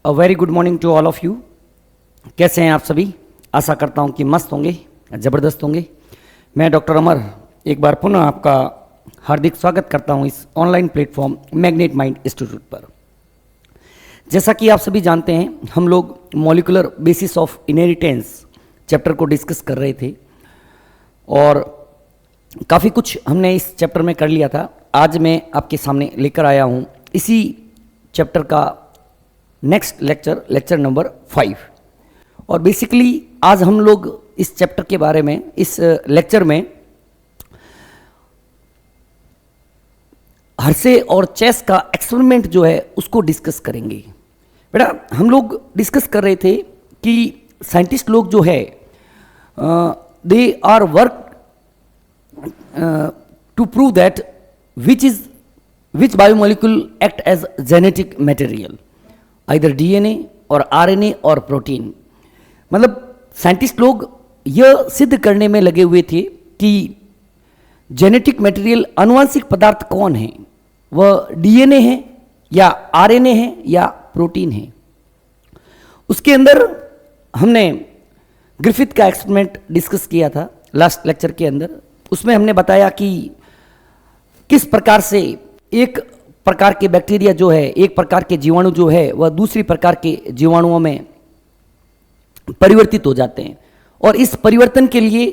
A very good morning to all of you. कैसे हैं आप सभी? आशा करता हूं कि मस्त होंगे, ज़बरदस्त होंगे। मैं डॉक्टर अमर एक बार पुनः आपका हार्दिक स्वागत करता हूं इस online platform magnet mind institute पर। जैसा कि आप सभी जानते हैं, हम लोग molecular basis of inheritance chapter को डिस्कस कर रहे थे और काफ़ी कुछ हमने इस चैप्टर में कर लिया था। आज मैं आपके सामने लेकर आया हूं इसी चैप्टर का नेक्स्ट लेक्चर, लेक्चर नंबर 5। और बेसिकली आज हम लोग इस चैप्टर के बारे में, इस लेक्चर में हर्शे और चेस का एक्सपेरिमेंट जो है उसको डिस्कस करेंगे। बेटा, हम लोग डिस्कस कर रहे थे कि साइंटिस्ट लोग जो है they are work to prove that which biomolecule act as genetic material, either DNA और आरएनए और प्रोटीन। मतलब साइंटिस्ट लोग यह सिद्ध करने में लगे हुए थे कि जेनेटिक मटेरियल आनुवंशिक पदार्थ कौन है, वह डीएनए है या आरएनए है या प्रोटीन है। उसके अंदर हमने ग्रिफिथ का एक्सपेरिमेंट डिस्कस किया था लास्ट लेक्चर के अंदर। उसमें हमने बताया कि किस प्रकार से एक प्रकार के बैक्टीरिया जो है, एक प्रकार के जीवाणु जो है, वह दूसरी प्रकार के जीवाणुओं में परिवर्तित हो जाते हैं। और इस परिवर्तन के लिए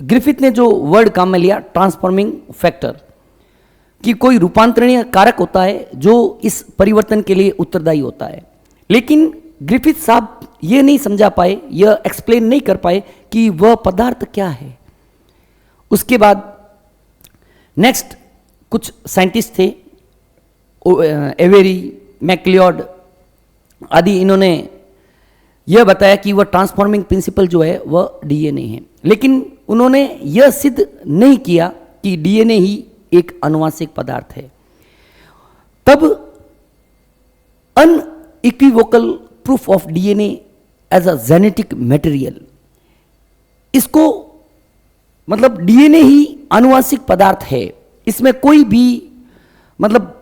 ग्रिफिथ ने जो वर्ड काम में लिया, ट्रांसफॉर्मिंग फैक्टर, कि कोई रूपांतरणीय कारक होता है जो इस परिवर्तन के लिए उत्तरदायी होता है। लेकिन ग्रिफिथ साहब ये नहीं समझा पाए, यह एक्सप्लेन नहीं कर पाए कि वह पदार्थ क्या है। उसके बाद नेक्स्ट कुछ साइंटिस्ट थे, एवेरी, मैक्लियोड आदि, इन्होंने यह बताया कि वह ट्रांसफॉर्मिंग प्रिंसिपल जो है वह डीएनए है। लेकिन उन्होंने यह सिद्ध नहीं किया कि डीएनए ही एक आनुवंशिक पदार्थ है। तब unequivocal proof of DNA as a genetic material, इसको मतलब डीएनए ही आनुवंशिक पदार्थ है, इसमें कोई भी मतलब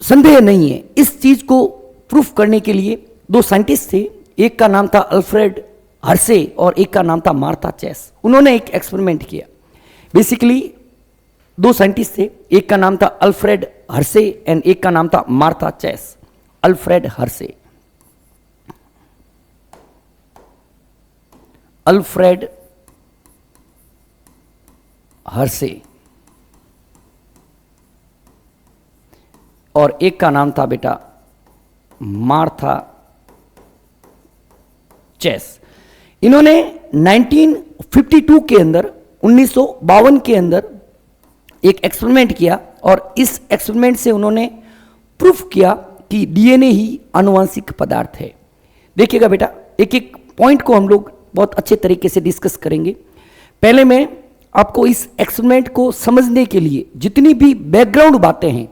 संदेह नहीं है। इस चीज को प्रूफ करने के लिए दो साइंटिस्ट थे, एक का नाम था अल्फ्रेड हर्शे और एक का नाम था मार्था चेस। उन्होंने एक एक्सपेरिमेंट किया। बेसिकली दो साइंटिस्ट थे, एक का नाम था अल्फ्रेड हर्शे एंड एक का नाम था Martha Chase. Alfred Hershey, Alfred Hershey और एक का नाम था बेटा मार्था चेस। इन्होंने 1952 के अंदर, 1952 के अंदर एक एक्सपेरिमेंट किया और इस एक्सपेरिमेंट से उन्होंने प्रूफ किया कि डीएनए ही आनुवंशिक पदार्थ है। देखिएगा बेटा, एक एक पॉइंट को हम लोग बहुत अच्छे तरीके से डिस्कस करेंगे। पहले मैं आपको इस एक्सपेरिमेंट को समझने के लिए जितनी भी बैकग्राउंड बातें हैं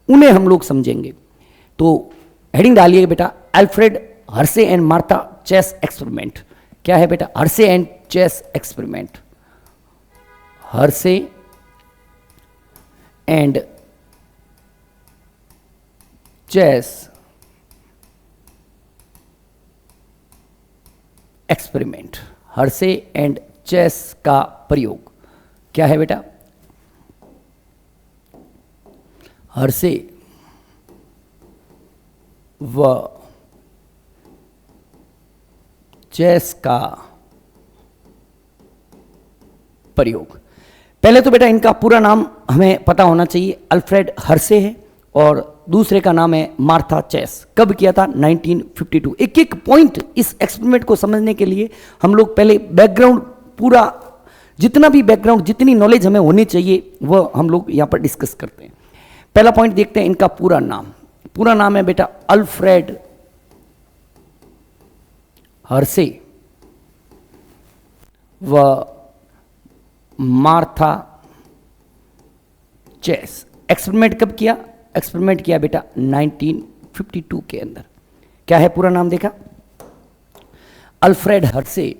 उन्हें हम लोग समझेंगे। तो हेडिंग डालिएगा बेटा, Alfred Hershey and Martha Chase experiment. क्या है बेटा? Hershey and Chase experiment. Hershey and Chase experiment. Hershey and Chase का प्रयोग क्या है बेटा? हर्शे व चेस का प्रयोग। पहले तो बेटा इनका पूरा नाम हमें पता होना चाहिए। अल्फ्रेड हर्शे है और दूसरे का नाम है मार्था चेस। कब किया था? 1952। एक एक पॉइंट इस एक्सपेरिमेंट को समझने के लिए हम लोग पहले बैकग्राउंड, पूरा जितना भी बैकग्राउंड, जितनी नॉलेज हमें होनी चाहिए वह हम लोग यहां पर डिस्कस करते हैं। पहला पॉइंट देखते हैं, इनका पूरा नाम। पूरा नाम है बेटा अल्फ्रेड हर्शे व मार्था चेस। एक्सपेरिमेंट कब किया? एक्सपेरिमेंट किया बेटा 1952 के अंदर। क्या है पूरा नाम? देखा, Alfred Hershey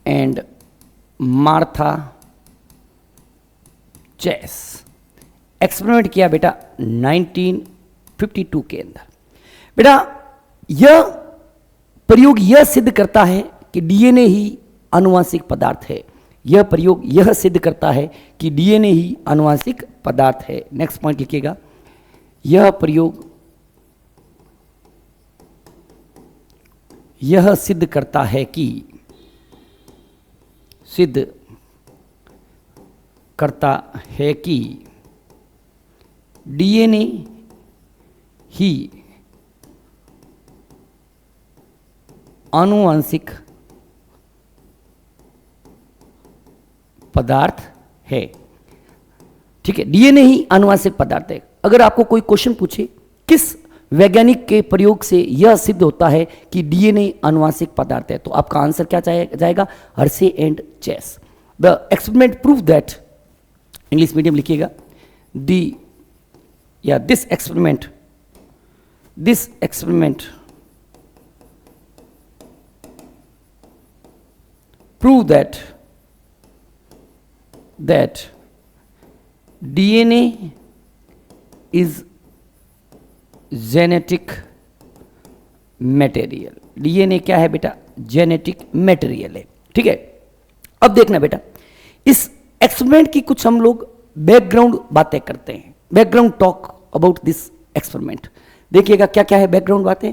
and Martha Chase experiment किया बेटा 1952 के अंदर। बेटा यह प्रयोग यह सिद्ध करता है कि डीएनए ही आनुवांशिक पदार्थ है। यह प्रयोग यह सिद्ध करता है कि डीएनए ही आनुवांशिक पदार्थ है। नेक्स्ट पॉइंट लिखिएगा, यह प्रयोग यह सिद्ध करता है कि डीएनए ही आनुवांशिक पदार्थ है। ठीक है, डीएनए ही आनुवांशिक पदार्थ है। अगर आपको कोई क्वेश्चन पूछे किस वैज्ञानिक के प्रयोग से यह सिद्ध होता है कि डीएनए आनुवांशिक पदार्थ है, तो आपका आंसर क्या जाएगा? Hershey and Chase. The experiment prove that, English medium लिखिएगा, this experiment prove that DNA is genetic material। DNA क्या है बेटा? जेनेटिक मटेरियल है। ठीक है, अब देखना बेटा, इस एक्सपेरिमेंट की कुछ हम लोग बैकग्राउंड बातें करते हैं, background talk about this experiment. देखिएगा क्या क्या है बैकग्राउंड बातें।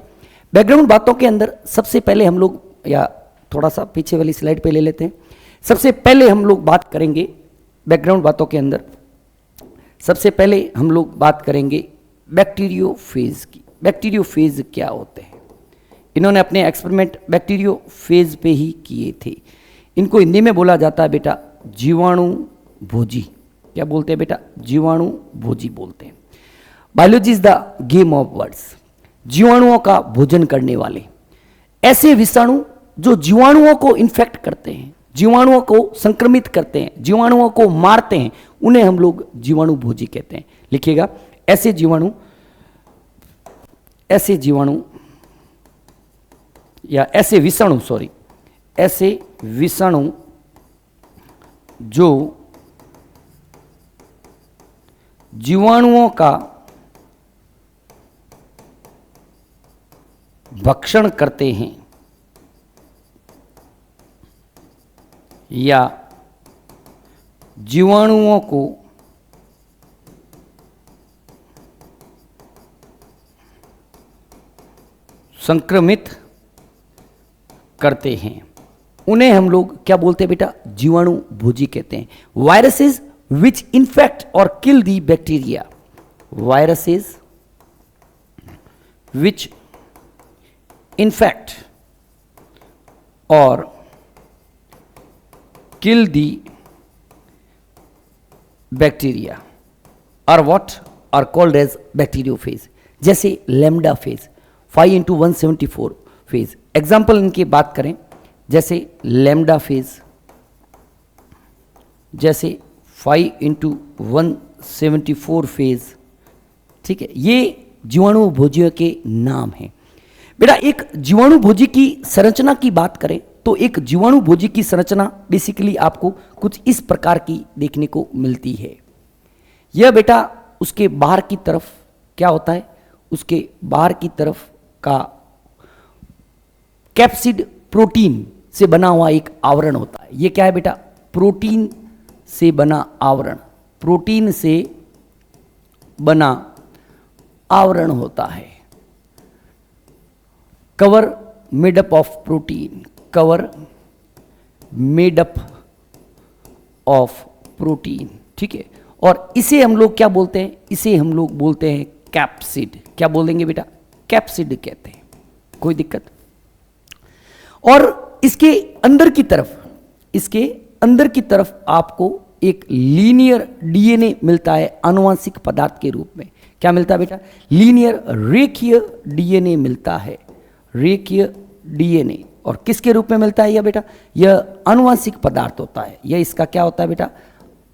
बैकग्राउंड बातों के अंदर सबसे पहले हम लोग, या थोड़ा सा पीछे वाली स्लाइड पे ले लेते हैं, सबसे पहले हम लोग बात करेंगे बैकग्राउंड बातों के अंदर, सबसे पहले हम लोग बात करेंगे बैक्टीरियोफेज की। बैक्टीरियोफेज क्या होते हैं? इन्होंने अपने एक्सपेरिमेंट बैक्टीरियोफेज पे ही किए थे। इनको हिंदी में बोला जाता है बेटा जीवाणु भोजी। क्या बोलते हैं बेटा? जीवाणु भोजी बोलते हैं। Biology is the game of words. जीवाणुओं का भोजन करने वाले ऐसे विषाणु जो जीवाणुओं को इन्फेक्ट करते हैं, जीवाणुओं को संक्रमित करते हैं, जीवाणुओं को मारते हैं, उन्हें हम लोग जीवाणु भोजी कहते हैं। लिखिएगा, ऐसे जीवाणु या ऐसे विषाणु जो जीवाणुओं का भक्षण करते हैं या जीवाणुओं को संक्रमित करते हैं, उन्हें हम लोग क्या बोलते हैं बेटा? जीवाणु भोजी कहते हैं। वायरसेस विच इन्फेक्ट और किल दी बैक्टीरिया, वायरसेस विच इन्फेक्ट और kill the bacteria or what are called as bacteriophage। जैसे lambda phase, 5x174 phase. Example इनकी बात करें, जैसे लैम्डा फेज, जैसे 5x174 फेज। ठीक है, ये जीवाणु भोजियों के नाम हैं। बेटा एक जीवाणु भोजी की संरचना की बात करें तो एक जीवाणु भोजी की संरचना बेसिकली आपको कुछ इस प्रकार की देखने को मिलती है। यह बेटा उसके बाहर की तरफ क्या होता है? उसके बाहर की तरफ का कैप्सिड प्रोटीन से बना हुआ एक आवरण होता है। यह क्या है बेटा? प्रोटीन से बना आवरण, प्रोटीन से बना आवरण होता है। Cover made up of protein, cover made up of protein. ठीक है, और इसे हम लोग क्या बोलते हैं? इसे हम लोग बोलते हैं कैप्सिड। क्या बोलेंगे बेटा? कैप्सिड कहते हैं। कोई दिक्कत? और इसके अंदर की तरफ आपको एक लीनियर डीएनए मिलता है आनुवांशिक पदार्थ के रूप में। क्या मिलता है बेटा? लीनियर रेखीय डीएनए मिलता है, रेखीय डीएनए। और किसके रूप में मिलता है यह बेटा? यह आनुवांशिक पदार्थ होता है। यह इसका क्या होता है बेटा?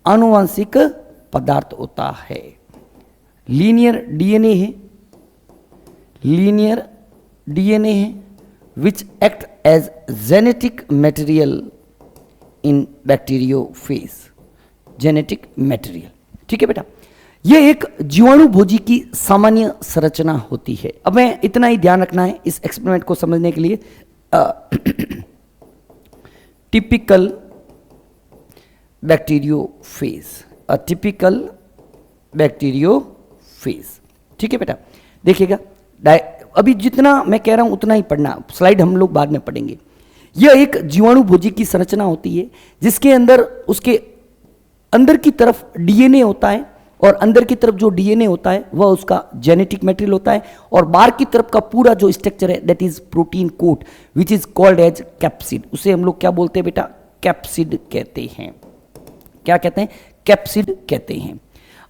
आनुवांशिक पदार्थ होता है। लीनियर डीएनए है, लीनियर डीएनए है which act as genetic material in bacteriophage, genetic material. ठीक है बेटा, यह एक जीवाणु भोजी की सामान्य संरचना होती है। अब मैं इतना ही ध्यान रखना है इस एक्सपेरिमेंट को समझने के लिए। टिपिकल बैक्टीरियोफेज, टिपिकल बैक्टीरियोफेज, ठीक है बेटा। देखिएगा, अभी जितना मैं कह रहा हूं उतना ही पढ़ना, स्लाइड हम लोग बाद में पढ़ेंगे। यह एक जीवाणु भोजी की संरचना होती है जिसके अंदर, उसके अंदर की तरफ डीएनए होता है, और अंदर की तरफ जो डीएनए होता है वह उसका जेनेटिक मटेरियल होता है, और बाहर की तरफ का पूरा जो स्ट्रक्चर है that is protein coat which is called as capsid. उसे हम लोग क्या बोलते हैं बेटा? कैप्सिड कहते हैं। क्या कहते हैं? कैप्सिड कहते हैं।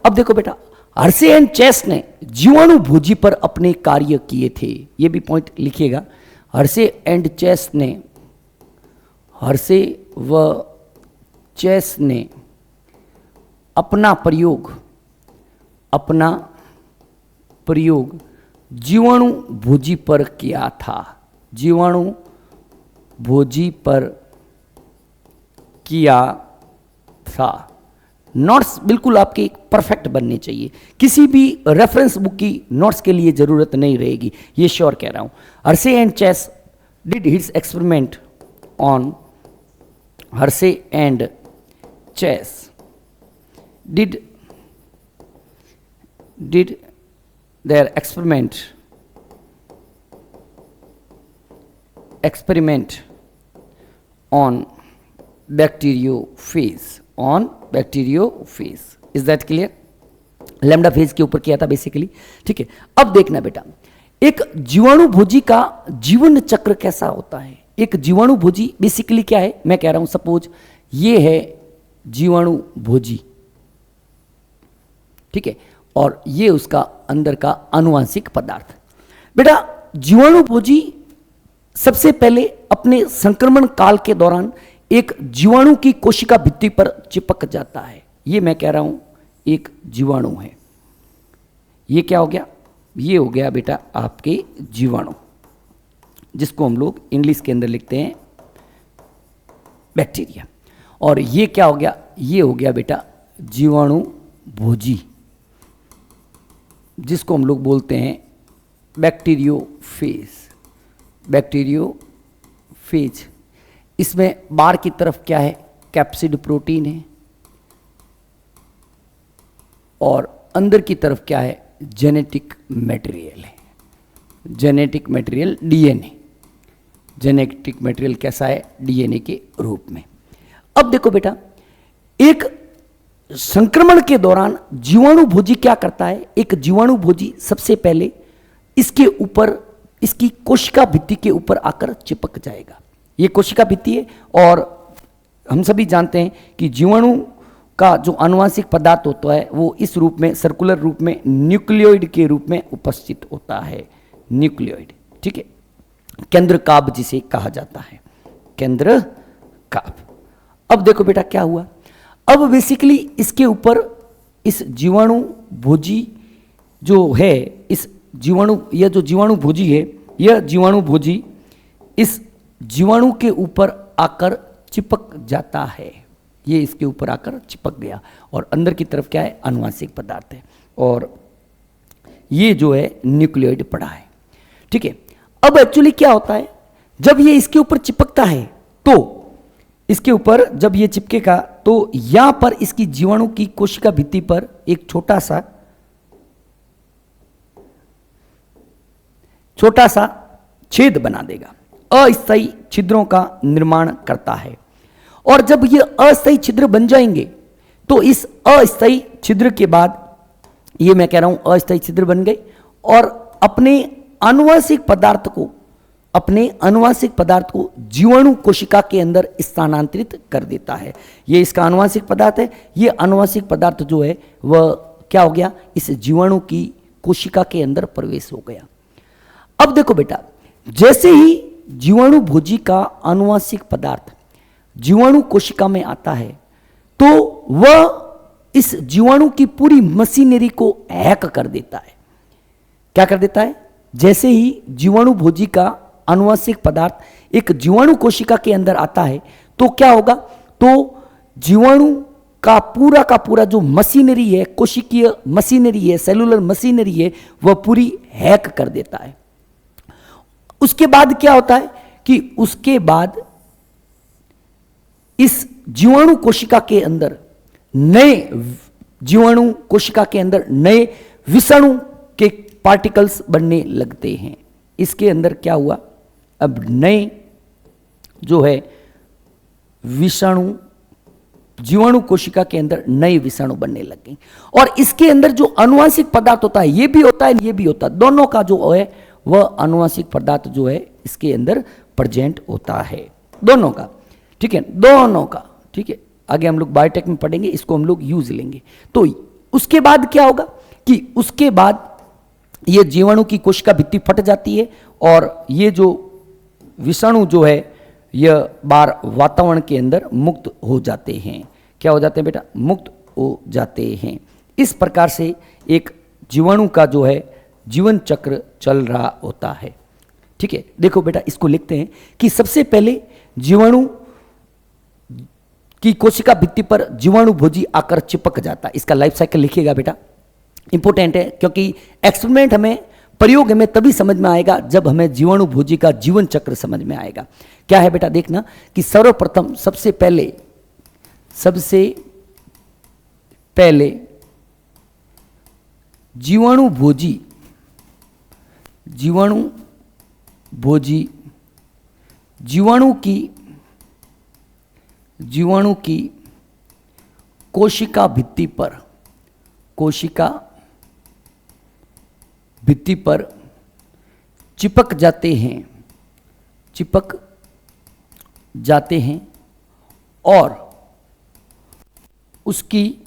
अब देखो बेटा, हर्शे एंड चेस ने जीवाणु भोजी पर अपने कार्य किए थे। यह भी पॉइंट लिखिएगा, हर्शे एंड चेस ने, हर्शे व चेस ने अपना प्रयोग जीवाणु भोजी पर किया था। जीवाणु भोजी पर किया था। नोट्स बिल्कुल आपके एक परफेक्ट बनने चाहिए, किसी भी रेफरेंस बुक की नोट्स के लिए जरूरत नहीं रहेगी, ये श्योर कह रहा हूं। Hershey and Chase did his experiment on, Hershey and Chase did their experiment on bacteriophage, is that clear? Lambda phage के ऊपर किया था बेसिकली, ठीक है। अब देखना बेटा, एक जीवाणु भोजी का जीवन चक्र कैसा होता है। एक जीवाणु भोजी बेसिकली क्या है, मैं कह रहा हूं सपोज ये है जीवाणु भोजी, ठीक है, और ये उसका अंदर का आनुवांशिक पदार्थ। बेटा, जीवाणु भोजी सबसे पहले अपने संक्रमण काल के दौरान एक जीवाणु की कोशिका भित्ति पर चिपक जाता है। ये मैं कह रहा हूं एक जीवाणु है। ये क्या हो गया? ये हो गया बेटा आपके जीवाणु, जिसको हम लोग इंग्लिश के अंदर लिखते हैं बैक्टीरिया। और ये क्या हो गया? ये हो गया बेटा जीवाणु भोजी, जिसको हम लोग बोलते हैं बैक्टीरियोफेज। बैक्टीरियोफेज, इसमें बाहर की तरफ क्या है? कैप्सिड प्रोटीन है, और अंदर की तरफ क्या है? जेनेटिक मटेरियल है। Genetic material DNA. Genetic material कैसा है? डीएनए के रूप में। अब देखो बेटा, एक संक्रमण के दौरान जीवाणु भोजी क्या करता है? एक जीवाणु भोजी सबसे पहले इसके ऊपर, इसकी कोशिका भित्ति के ऊपर आकर चिपक जाएगा। ये कोशिका भित्ति है, और हम सभी जानते हैं कि जीवाणु का जो आनुवांशिक पदार्थ होता है वो इस रूप में, सर्कुलर रूप में, न्यूक्लियोइड के रूप में उपस्थित होता है। न्यूक्लियोइड, ठीक है, केंद्रकाभ जिसे कहा जाता है, केंद्रकाभ। अब देखो बेटा क्या हुआ, अब बेसिकली इसके ऊपर इस जीवाणु भोजी जो है, इस जीवाणु, यह जो जीवाणु भोजी है, यह जीवाणु भोजी इस जीवाणु के ऊपर आकर चिपक जाता है। ये इसके ऊपर आकर चिपक गया, और अंदर की तरफ क्या है? आनुवांशिक पदार्थ है, और ये जो है न्यूक्लियोइड पड़ा है, ठीक है। अब एक्चुअली क्या होता है, जब ये इसके ऊपर चिपकता है, तो इसके ऊपर जब ये चिपकेगा तो यहां पर इसकी जीवाणु की कोशिका भित्ति पर एक छोटा सा छेद बना देगा, अस्थायी छिद्रों का निर्माण करता है। और जब ये अस्थायी छिद्र बन जाएंगे तो इस अस्थायी छिद्र के बाद, ये मैं कह रहा हूं अस्थायी छिद्र बन गए, और अपने आनुवांशिक पदार्थ को जीवाणु कोशिका के अंदर स्थानांतरित कर देता है। ये इसका आनुवांशिक पदार्थ है। ये आनुवांशिक पदार्थ जो है वह क्या हो गया? इस जीवाणु की कोशिका के अंदर प्रवेश हो गया। अब देखो बेटा, जैसे ही जीवाणु भोजी का आनुवांशिक पदार्थ जीवाणु कोशिका में आता है, तो वह इस जीवाणु की पूरी मशीनरी को हैक कर देता है। क्या कर देता है? जैसे ही जीवाणु भोजी का आनुवांशिक पदार्थ एक जीवाणु कोशिका के अंदर आता है, तो क्या होगा? तो जीवाणु का पूरा जो मशीनरी है, कोशिकीय मशीनरी है, सेलुलर मशीनरी है, वह पूरी हैक कर देता है। उसके बाद क्या होता है कि उसके बाद इस जीवाणु कोशिका के अंदर नए विषाणु के पार्टिकल्स बनने लगते हैं। इसके अंदर क्या हुआ, अब नए जो है विषाणु, जीवाणु कोशिका के अंदर नए विषाणु बनने लग गए। और इसके अंदर जो अनुवांशिक पदार्थ होता है, ये भी होता है, ये भी होता है, दोनों का जो है वह अनुवांशिक पदार्थ जो है इसके अंदर प्रेजेंट होता है, दोनों का। ठीक है, दोनों का। ठीक है, आगे हम लोग बायोटेक में पढ़ेंगे, इसको हम लोग यूज लेंगे। तो उसके बाद क्या होगा कि उसके बाद ये जीवाणु की कोशिका भित्ति फट जाती है और ये जो विषाणु जो है यह बाहर वातावरण के अंदर मुक्त हो जाते हैं। क्या हो जाते हैं बेटा? मुक्त हो जाते हैं। इस प्रकार से एक जीवाणु का जो है जीवन चक्र चल रहा होता है। ठीक है, देखो बेटा, इसको लिखते हैं कि सबसे पहले जीवाणु की कोशिका भित्ति पर जीवाणु भोजी आकर चिपक जाता है। इसका लाइफ साइकिल लिखिएगा बेटा, इंपॉर्टेंट है, क्योंकि एक्सपेरिमेंट हमें, प्रयोग हमें तभी समझ में आएगा जब हमें जीवाणु भोजी का जीवन चक्र समझ में आएगा। क्या है बेटा? देखना कि सर्वप्रथम सबसे पहले जीवाणु भोजी जीवाणु की कोशिका भित्ति पर चिपक जाते हैं और उसकी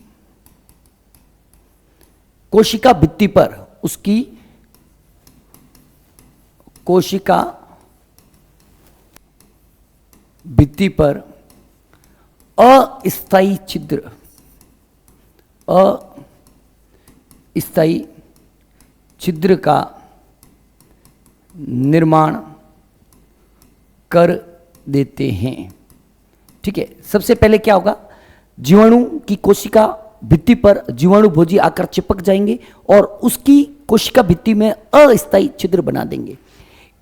कोशिका भित्ति पर अस्थायी छिद्र का निर्माण कर देते हैं। ठीक है, सबसे पहले क्या होगा, जीवाणु की कोशिका भित्ति पर जीवाणु भोजी आकर चिपक जाएंगे और उसकी कोशिका भित्ति में अस्थायी छिद्र बना देंगे।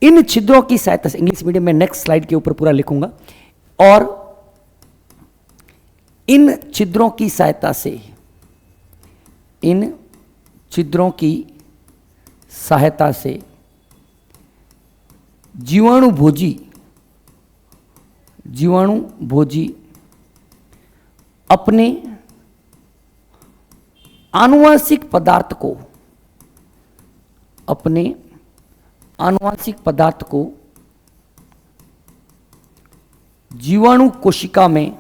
इन छिद्रों की सहायता से, इंग्लिश मीडियम में नेक्स्ट स्लाइड के ऊपर पूरा लिखूंगा, और इन छिद्रों की सहायता से जीवाणु भोजी अपने आनुवांशिक पदार्थ को जीवाणु कोशिका में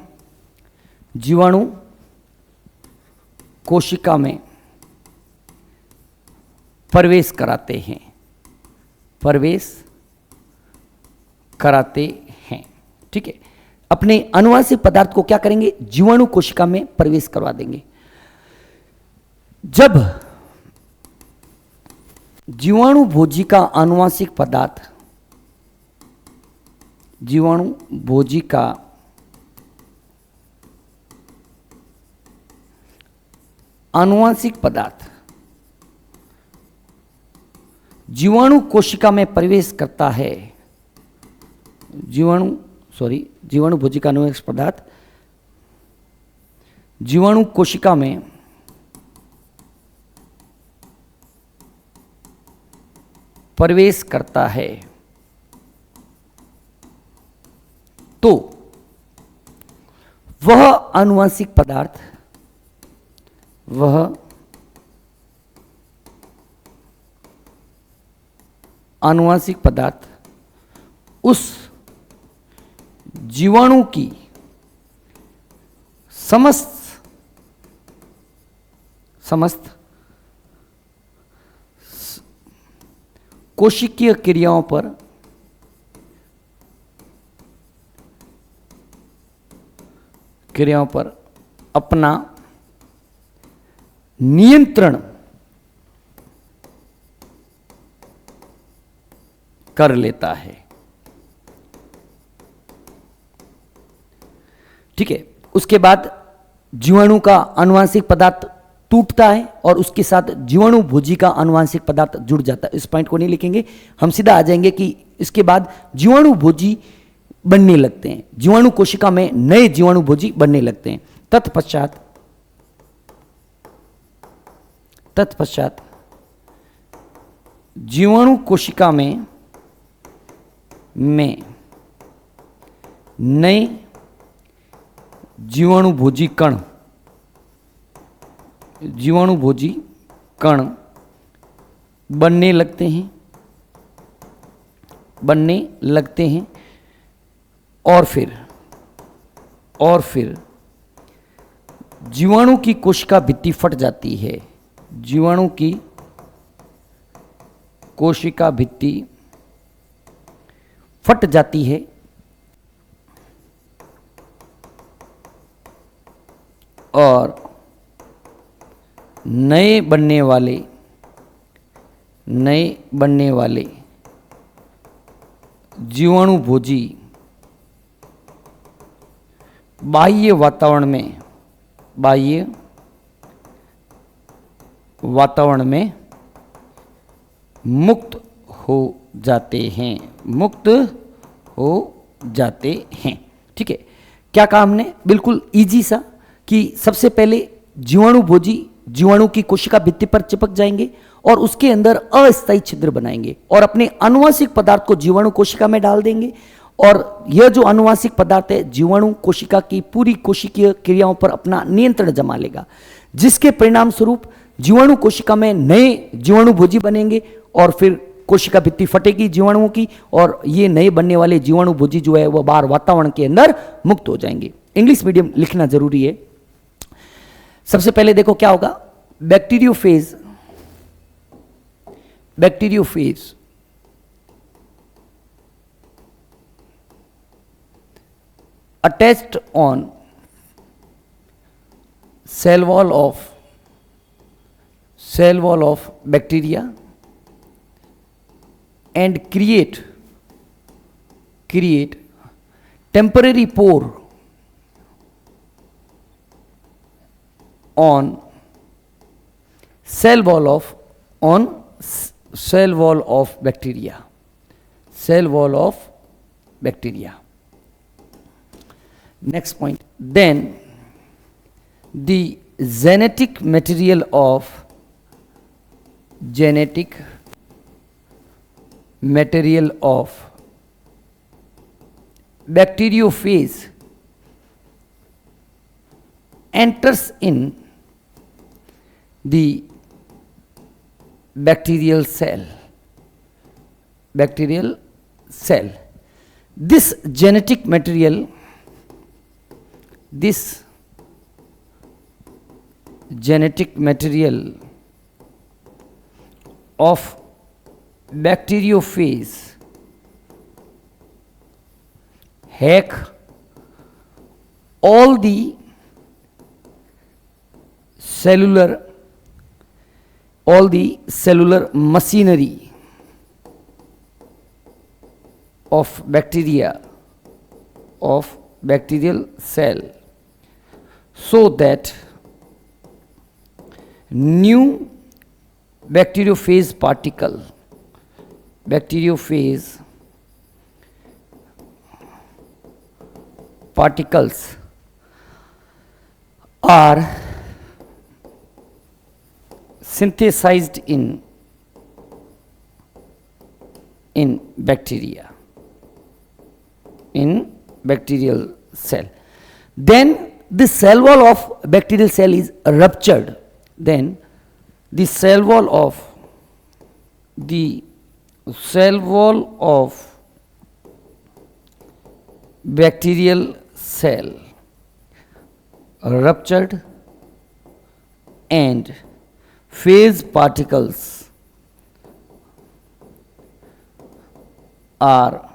प्रवेश कराते हैं। ठीक है, अपने आनुवांशिक पदार्थ को क्या करेंगे, जीवाणु कोशिका में प्रवेश करवा देंगे। जब जीवाणु भोजी का आनुवांशिक पदार्थ जीवाणु कोशिका में प्रवेश करता है, जीवाणु भोजी का आनुवांशिक पदार्थ जीवाणु कोशिका में प्रवेश करता है, तो वह आनुवांशिक पदार्थ उस जीवाणु की समस्त कोशिकीय क्रियाओं पर अपना नियंत्रण कर लेता है। ठीक है, उसके बाद जीवाणु का अनुवांशिक पदार्थ टूटता है और उसके साथ जीवाणु भोजी का अनुवांशिक पदार्थ जुड़ जाता है। इस पॉइंट को नहीं लिखेंगे, हम सीधा आ जाएंगे कि इसके बाद जीवाणु भोजी बनने लगते हैं, जीवाणु कोशिका में नए जीवाणु भोजी बनने लगते हैं। तत्पश्चात जीवाणु कोशिका में नए जीवाणु भोजी कण बनने लगते हैं और फिर जीवाणु की कोशिका भित्ति फट जाती है। जीवाणु की कोशिका भित्ति फट जाती है और नए बनने वाले जीवाणु भोजी बाह्य वातावरण में मुक्त हो जाते हैं। ठीक है, क्या कहा हमने? बिल्कुल इजी सा कि सबसे पहले जीवाणु भोजी जीवाणु की कोशिका भित्ति पर चिपक जाएंगे और उसके अंदर अस्थायी छिद्र बनाएंगे और अपने अनुवांशिक पदार्थ को जीवाणु कोशिका में डाल देंगे और यह जो अनुवांशिक पदार्थ है जीवाणु कोशिका की पूरी कोशिकीय क्रियाओं पर अपना नियंत्रण जमा लेगा, जिसके परिणाम स्वरूप जीवाणु कोशिका में नए जीवाणु भोजी बनेंगे और फिर कोशिका भित्ति फटेगी जीवाणुओं की और ये नए बनने वाले जीवाणु भोजी जो है वह बाहर वातावरण के अंदर मुक्त हो जाएंगे। इंग्लिश मीडियम लिखना जरूरी है। सबसे पहले देखो क्या होगा, bacteriophage attached on cell wall of bacteria and create temporary pore on cell wall of bacteria. Next point, then the genetic material of bacteriophage enters in the bacterial cell. This genetic material of bacteriophage hack all the cellular machinery of bacterial cell so that new bacteriophage particles are synthesized in bacterial cell. Then the cell wall of bacterial cell is ruptured. Then the cell wall of bacterial cell ruptured and phase particles are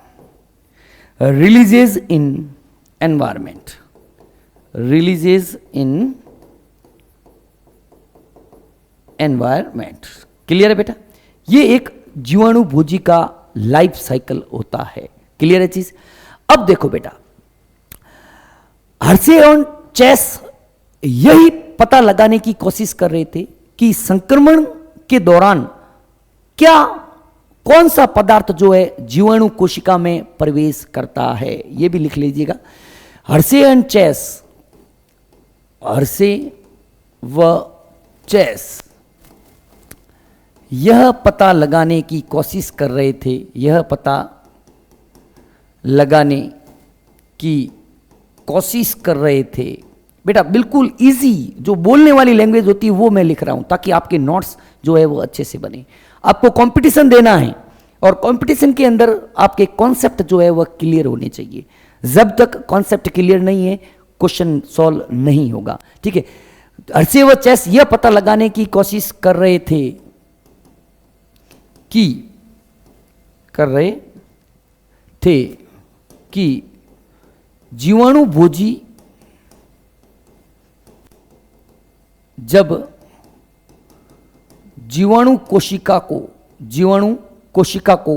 releases in environment. Clear है बेटा? ये एक जीवाणु भोजी का life cycle होता है। Clear है चीज? अब देखो बेटा, हर्शे और चेस यही पता लगाने की कोशिश कर रहे थे कि संक्रमण के दौरान क्या कौन सा पदार्थ जो है जीवाणु कोशिका में प्रवेश करता है, यह भी लिख लीजिएगा। हर्शे एंड चेस, हर्शे व चेस यह पता लगाने की कोशिश कर रहे थे, यह पता लगाने की कोशिश कर रहे थे। बेटा बिल्कुल इजी जो बोलने वाली लैंग्वेज होती है वो मैं लिख रहा हूं ताकि आपके नोट्स जो है वो अच्छे से बने। आपको कंपटीशन देना है और कंपटीशन के अंदर आपके कॉन्सेप्ट जो है वह क्लियर होने चाहिए। जब तक कॉन्सेप्ट क्लियर नहीं है क्वेश्चन सॉल्व नहीं होगा। ठीक है, हर्शे व चेस यह पता लगाने की कोशिश कर रहे थे कि जीवाणु भोजी जब जीवाणु कोशिका को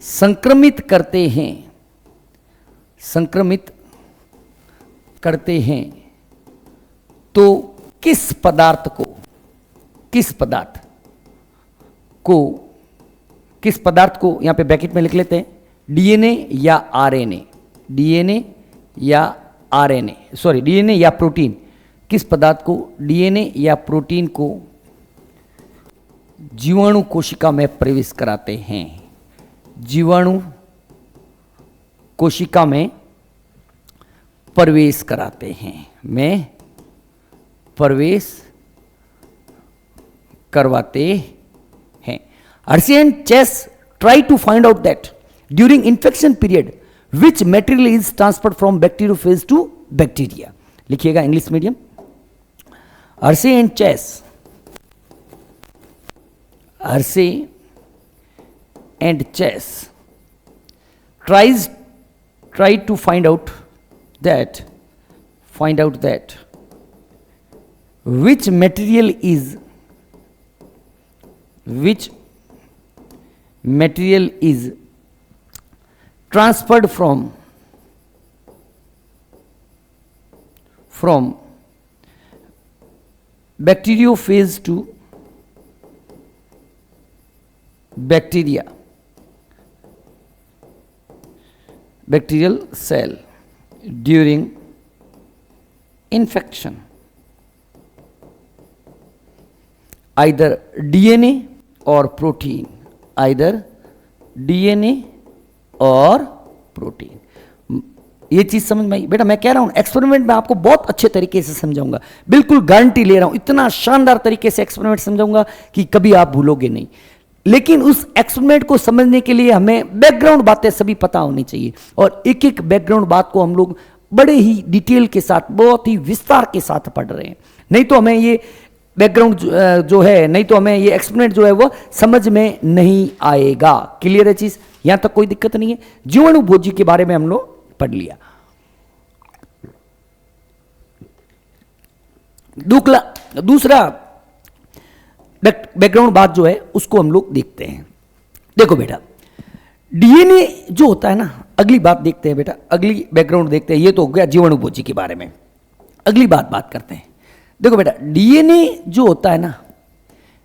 संक्रमित करते हैं तो किस पदार्थ को यहां पे ब्रैकेट में लिख लेते हैं, डीएनए या प्रोटीन, किस पदार्थ को, डीएनए या प्रोटीन को जीवाणु कोशिका में प्रवेश कराते हैं, जीवाणु कोशिका में प्रवेश कराते हैं, प्रवेश करवाते हैं। Hershey and Chase try to find out that during infection period which material is transferred from bacteriophage to bacteria. लिखिएगा English medium. Hershey and Chase, Hershey and Chase try to find out that which material is transferred from bacteriophage to bacterial cell during infection, either DNA or protein, ये चीज समझ में आई? बेटा मैं कह रहा हूं एक्सपेरिमेंट में आपको बहुत अच्छे तरीके से समझाऊंगा, बिल्कुल गारंटी ले रहा हूं, इतना शानदार तरीके से एक्सपेरिमेंट समझाऊंगा कि कभी आप भूलोगे नहीं। लेकिन उस एक्सपेरिमेंट को समझने के लिए हमें बैकग्राउंड बातें सभी पता होनी चाहिए और एक एक बैकग्राउंड बात को हम लोग बड़े ही डिटेल के साथ, बहुत ही विस्तार के साथ पढ़ रहे हैं। नहीं तो हमें ये बैकग्राउंड जो है, नहीं तो हमें ये एक्सपेरिमेंट जो है वो समझ में नहीं आएगा। क्लियर है चीज? यहां तक कोई दिक्कत नहीं है। जीवाणु भोजी के बारे में हम लोग पढ़ लिया। दूसरा बैकग्राउंड बात जो है उसको हम लोग देखते हैं। देखो बेटा डीएनए जो होता है ना, अगली बात देखते हैं बेटा, अगली बैकग्राउंड देखते हैं। ये तो हो गया जीवाणु भोजी के बारे में। अगली बात करते हैं। देखो बेटा डीएनए जो होता है ना,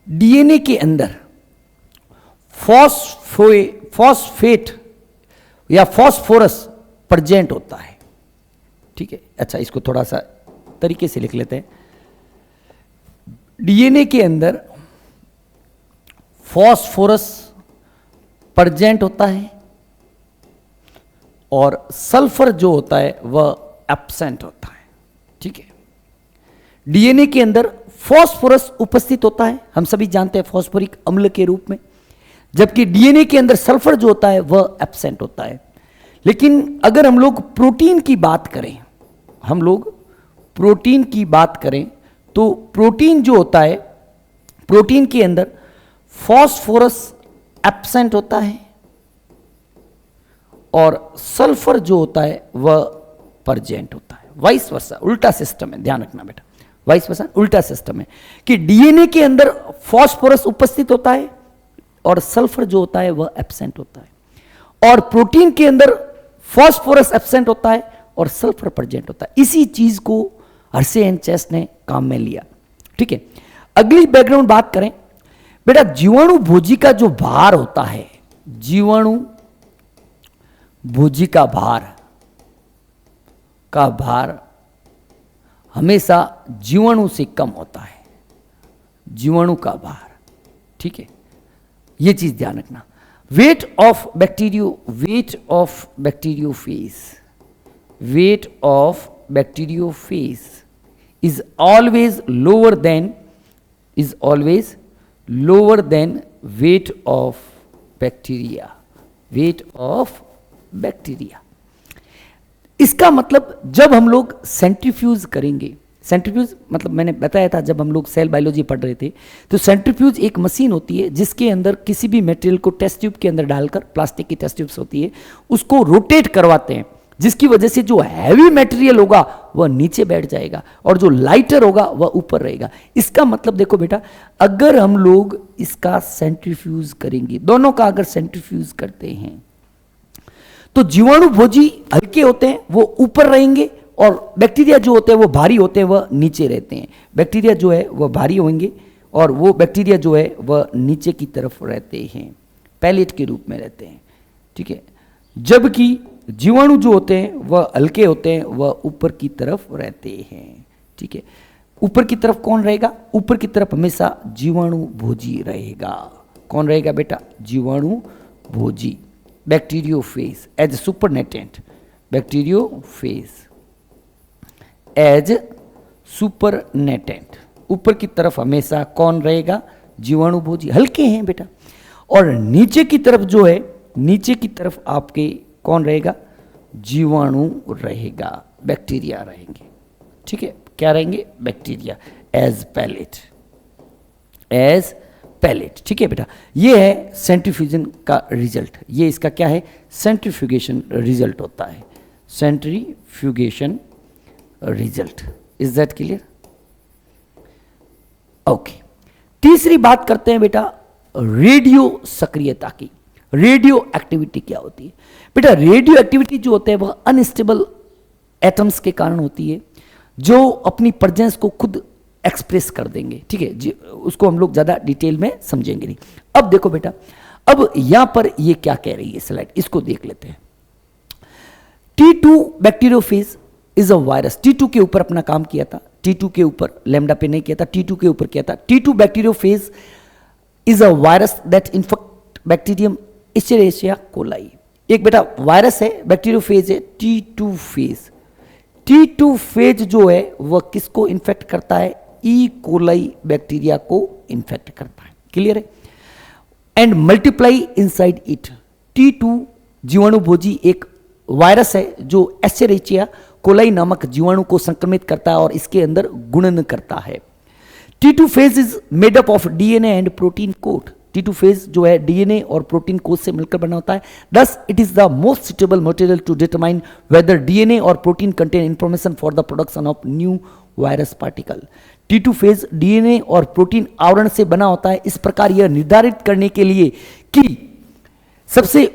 डीएनए के अंदर फॉस्फेट या फॉस्फोरस प्रेजेंट होता है। ठीक है, अच्छा इसको थोड़ा सा तरीके से लिख लेते हैं। डीएनए के अंदर फॉस्फोरस प्रेजेंट होता है और सल्फर जो होता है वह एब्सेंट होता है। ठीक है, डीएनए के अंदर फॉस्फोरस उपस्थित होता है, हम सभी जानते हैं फॉस्फोरिक अम्ल के रूप में, जबकि डीएनए के अंदर सल्फर जो होता है वह एब्सेंट होता है। लेकिन अगर हम लोग प्रोटीन की बात करें, तो प्रोटीन जो होता है, प्रोटीन के अंदर फॉस्फोरस एब्सेंट होता है और सल्फर जो होता है वह प्रेजेंट होता है। वाइस वर्सा, उल्टा सिस्टम है, ध्यान रखना बेटा, वाइस वर्सा उल्टा सिस्टम है कि डीएनए के अंदर फॉस्फोरस उपस्थित होता है और सल्फर जो होता है वह एब्सेंट होता है, और प्रोटीन के अंदर फॉस्फोरस एब्सेंट होता है और सल्फर प्रेजेंट होता है। इसी चीज को हर्शे एंड चेस ने काम में लिया। ठीक है, अगली बैकग्राउंड बात करें बेटा, जीवाणु भोजी का जो भार होता है, जीवाणु भोजी का भार हमेशा जीवाणु से कम होता है, जीवाणु का भार। ठीक है, ये चीज ध्यान रखना। Weight of bacteriophage is always lower than weight of bacteria. इसका मतलब जब हम लोग सेंट्रीफ्यूज करेंगे, सेंट्रीफ्यूज मतलब मैंने बताया था जब हम लोग सेल बायोलॉजी पढ़ रहे थे, तो सेंट्रीफ्यूज एक मशीन होती है जिसके अंदर किसी भी मटेरियल को टेस्ट ट्यूब के अंदर डालकर, प्लास्टिक की टेस्ट ट्यूब्स होती है, उसको रोटेट करवाते हैं, जिसकी वजह से जो हैवी मटेरियल होगा वह नीचे बैठ जाएगा और जो लाइटर होगा वह ऊपर रहेगा। इसका मतलब देखो बेटा, अगर हम लोग इसका सेंट्रीफ्यूज करेंगे, दोनों का अगर सेंट्रीफ्यूज करते हैं, तो जीवाणु भोजी हल्के होते हैं, वो ऊपर रहेंगे, और बैक्टीरिया जो होते हैं वो भारी होते हैं, वह नीचे रहते हैं। बैक्टीरिया जो है वह भारी होंगे और वो बैक्टीरिया जो है वह नीचे की तरफ रहते हैं, पैलेट के रूप में रहते हैं। ठीक है, जबकि जीवाणु जो होते हैं वह हल्के होते हैं, वह ऊपर की तरफ रहते हैं। ठीक है, ऊपर की तरफ कौन रहेगा? ऊपर की तरफ हमेशा जीवाणु भोजी रहेगा। कौन रहेगा बेटा? जीवाणु भोजी। Bacteriophage as supernatant, bacteriophage as supernatant, ऊपर की तरफ हमेशा कौन रहेगा? जीवाणु भोजी, हल्के हैं बेटा। और नीचे की तरफ जो है, नीचे की तरफ आपके कौन रहेगा? जीवाणु रहेगा, बैक्टीरिया रहेंगे। ठीक है, क्या रहेंगे? Bacteria as pellet. ठीक है बेटा, ये है सेंट्रीफ्यूजन का रिजल्ट। ये इसका क्या है? सेंट्रीफ्यूगेशन रिजल्ट होता है, centrifugation result. Is that clear? Okay, तीसरी बात करते हैं बेटा रेडियो सक्रियता की। रेडियो एक्टिविटी क्या होती है बेटा? रेडियो एक्टिविटी जो होते हैं वह अनस्टेबल एटम्स के कारण होती है, जो अपनी प्रेजेंस को खुद एक्सप्रेस कर देंगे। ठीक है जी, उसको हम लोग ज्यादा डिटेल में समझेंगे नहीं। अब देखो बेटा, अब यहां पर ये क्या कह रही है स्लाइड, इसको देख लेते हैं। T2 bacteriophage is a virus. T2 के ऊपर अपना काम किया था, T2 के ऊपर, लैम्डा पे नहीं किया था, T2 के ऊपर किया था। T2 bacteriophage is a virus that infect bacterium Escherichia coli. एक बेटा वायरस है, बैक्टीरियोफेज है, T2 फेज। T2 फेज जो है वह किसको इन्फेक्ट करता है? ई कोलाई बैक्टीरिया को इन्फेक्ट करता है। क्लियर है? And multiply inside it. T2 जीवाणु भोजी एक वायरस है जो एस्चेरिचिया कोलाई नामक जीवाणु को संक्रमित करता है और इसके अंदर गुणन करता है। T2 phage is made up of DNA and protein coat. T2 phage जो है डीएनए और प्रोटीन कोट से मिलकर बना होता है। Thus it is the most suitable material to determine whether DNA और protein contain information for the production of new virus particle. T2 phage DNA और प्रोटीन आवरण से बना होता है। इस प्रकार यह निर्धारित करने के लिए कि सबसे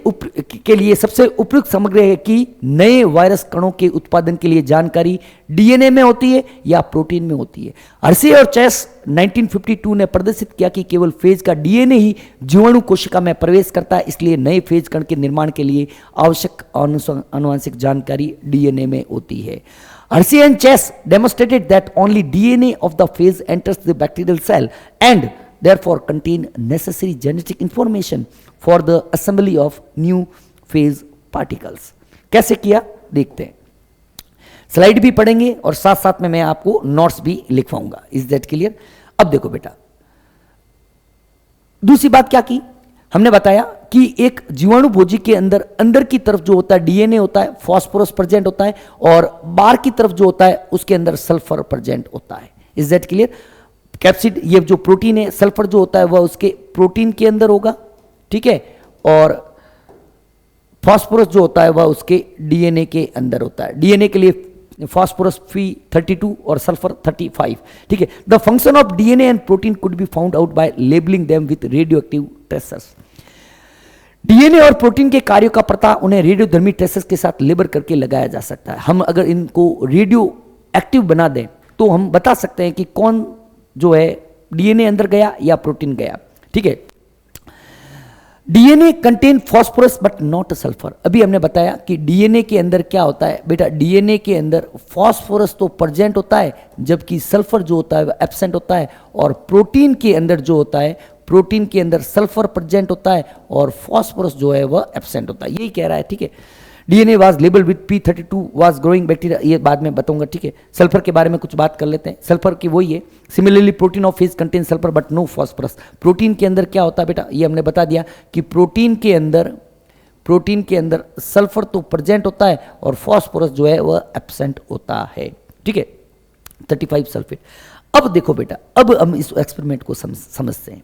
उपयुक्त सामग्री है कि नए वायरस कणों के उत्पादन के लिए जानकारी डीएनए में होती है या प्रोटीन में होती है। हर्शे और चेस 1952 ने प्रदर्शित किया कि केवल फेज का डीएनए ही जीवाणु कोशिका में प्रवेश करता है, इसलिए नए फेज कण के निर्माण के लिए आवश्यक आनुवंशिक जानकारी डीएनए में होती है। Hershey and Chase demonstrated that only DNA of the phage enters the bacterial cell and therefore contain necessary genetic information for the assembly of new phage particles. कैसे किया देखते हैं, स्लाइड भी पढ़ेंगे और साथ साथ में मैं आपको नोट्स भी लिखवाऊंगा। Is that clear? अब देखो बेटा, दूसरी बात क्या की हमने बताया कि एक जीवाणु भोजी के अंदर की तरफ जो होता है डीएनए होता है, फास्फोरस प्रेजेंट होता है, और बाहर की तरफ जो होता है उसके अंदर सल्फर प्रेजेंट होता है। Is that clear? कैप्सिड, ये जो प्रोटीन है, सल्फर जो होता है वह उसके प्रोटीन के अंदर होगा, ठीक है, और फास्फोरस जो होता है वह उसके डीएनए के अंदर होता है। डीएनए के लिए फास्फोरस Fe32 और सल्फर 35, ठीक है। The function of DNA and protein could be found out by labelling them with radio active tracers. DNA और प्रोटीन के कार्यों का पता उन्हें रेडियोधर्मी ट्रेसेस के साथ लेबर करके लगाया जा सकता है। हम अगर इनको रेडियो एक्टिव बना दें तो हम बता सकते हैं कि कौन जो है डीएनए अंदर गया या प्रोटीन गया। ठीक है, DNA contain phosphorus but not sulphur. अभी हमने बताया कि डीएनए के अंदर क्या होता है बेटा, डीएनए के अंदर फॉस्फोरस तो प्रेजेंट होता है जबकि सल्फर जो होता है वह एब्सेंट होता है, और प्रोटीन के अंदर जो होता है, प्रोटीन के अंदर सल्फर प्रेजेंट होता है और फॉस्फोरस जो है वह एब्सेंट होता है, यही कह रहा है। ठीक है, DNA was label with P32 was growing bacteria, ये बाद में बताऊंगा। ठीक है, सल्फर के बारे में कुछ बात कर लेते हैं। सल्फर की वही है, similarly protein of fish contain sulphur but no phosphorus. Protein के अंदर क्या होता है बेटा, ये हमने बता दिया कि प्रोटीन के अंदर सल्फर तो प्रेजेंट होता है और फॉस्फोरस जो है वह एब्सेंट होता है। ठीक है, 35 सल्फेट। अब देखो बेटा, अब हम इस एक्सपेरिमेंट को समझते हैं।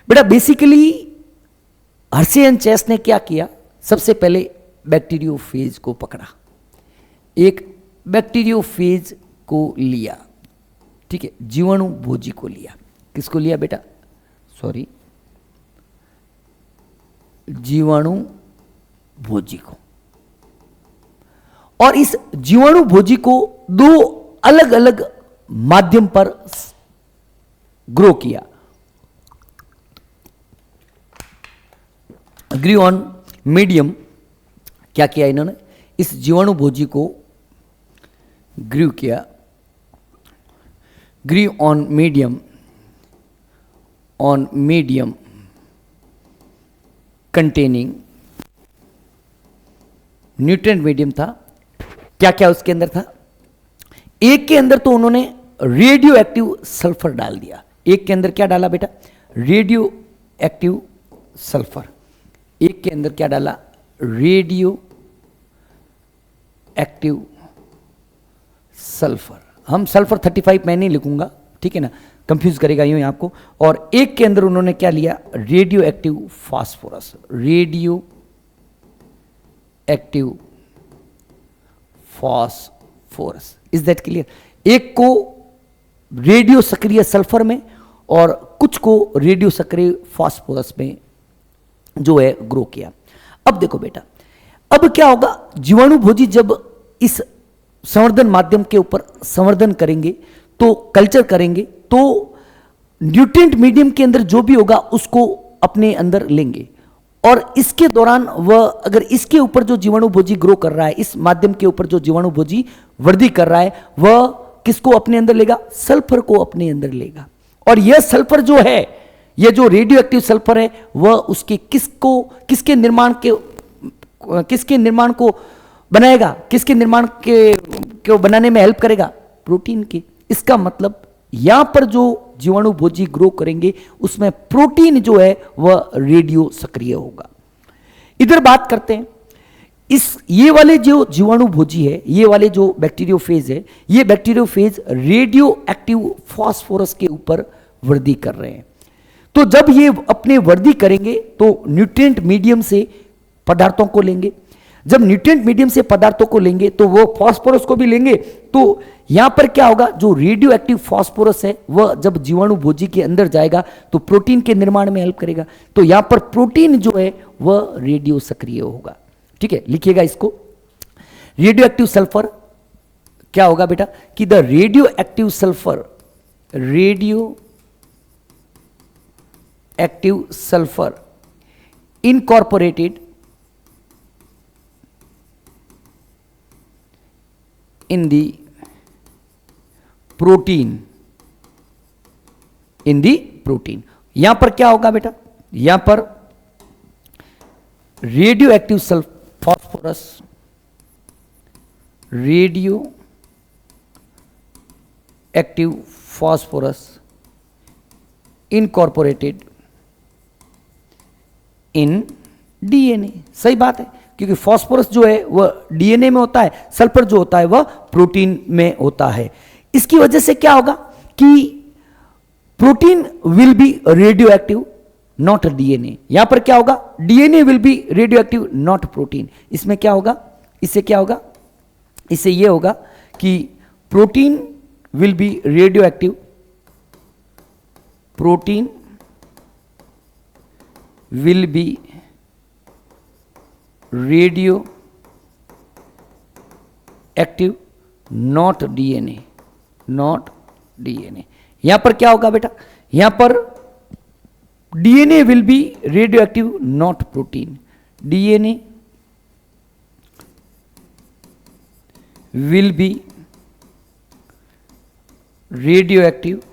बेटा बेसिकली हर्शे एंड चेस ने क्या किया, सबसे पहले बैक्टीरियोफेज को पकड़ा, एक बैक्टीरियोफेज को लिया। ठीक है, जीवाणु भोजी को लिया। किसको लिया बेटा, सॉरी, जीवाणु भोजी को। और इस जीवाणु भोजी को दो अलग अलग माध्यम पर ग्रो किया। ग्रो ऑन मीडियम, क्या किया इन्होंने, इस जीवाणु भोजी को ग्रू किया, grew on medium containing nutrient medium था। क्या क्या उसके अंदर था, एक के अंदर तो उन्होंने रेडियो एक्टिव सल्फर डाल दिया। एक के अंदर क्या डाला बेटा, रेडियो एक्टिव सल्फर। एक के अंदर क्या डाला, रेडियो एक्टिव सल्फर। हम सल्फर 35 मैं नहीं लिखूंगा, ठीक है ना, कंफ्यूज करेगा यूं आपको। और एक के अंदर उन्होंने क्या लिया, radio active phosphorus, radio active phosphorus. Is that clear. एक को रेडियो सक्रिय सल्फर में और कुछ को रेडियो सक्रिय फास्फोरस में जो है ग्रो किया। अब देखो बेटा, अब क्या होगा, जीवाणु भोजी जब इस संवर्धन माध्यम के ऊपर संवर्धन करेंगे तो कल्चर करेंगे तो न्यूट्रिएंट मीडियम के अंदर जो भी होगा उसको अपने अंदर लेंगे। और इसके दौरान वह, अगर इसके ऊपर जो जीवाणु भोजी ग्रो कर रहा है, इस माध्यम के ऊपर जो जीवाणु भोजी वृद्धि कर रहा है, वह किसको अपने अंदर लेगा, सल्फर को अपने अंदर लेगा। और यह सल्फर जो है, यह जो रेडियो एक्टिव सल्फर है, वह उसके किसके निर्माण को बनाएगा, किसके निर्माण के बनाने में हेल्प करेगा, प्रोटीन के। इसका मतलब यहां पर जो जीवाणु भोजी ग्रो करेंगे उसमें प्रोटीन जो है वह रेडियो सक्रिय होगा। इधर बात करते हैं, ये वाले जो जीवाणु भोजी है, ये वाले जो बैक्टीरियोफेज है, ये बैक्टीरियोफेज रेडियो एक्टिव फास्फोरस के ऊपर वृद्धि कर रहे हैं। तो जब ये अपने वृद्धि करेंगे तो न्यूट्रिएंट मीडियम से पदार्थों को लेंगे। जब न्यूट्रिएंट मीडियम से पदार्थों को लेंगे तो वो फास्फोरस को भी लेंगे। तो यहां पर क्या होगा, जो रेडियो एक्टिव फास्फोरस है वह जब जीवाणु भोजी के अंदर जाएगा तो प्रोटीन के निर्माण में हेल्प करेगा। तो यहां पर प्रोटीन जो है वह रेडियो सक्रिय होगा। ठीक है, लिखिएगा इसको। रेडियो एक्टिव सल्फर क्या होगा बेटा, कि the radio active sulphur, radio active sulphur incorporated in the protein, यहां पर क्या होगा बेटा, यहां पर radio active phosphorus, radio active phosphorus incorporated in DNA. सही बात है, क्योंकि फास्फोरस जो है वह डीएनए में होता है, सल्फर जो होता है वह प्रोटीन में होता है। इसकी वजह से क्या होगा कि protein will be radio active not DNA. यहां पर क्या होगा, DNA will be radio active not protein. इसमें क्या होगा, इससे क्या होगा, इससे यह होगा कि protein will be radio active, protein will be radio active, not DNA, not DNA. यहां पर क्या होगा बेटा, यहां पर DNA will be radio active not protein, DNA will be radioactive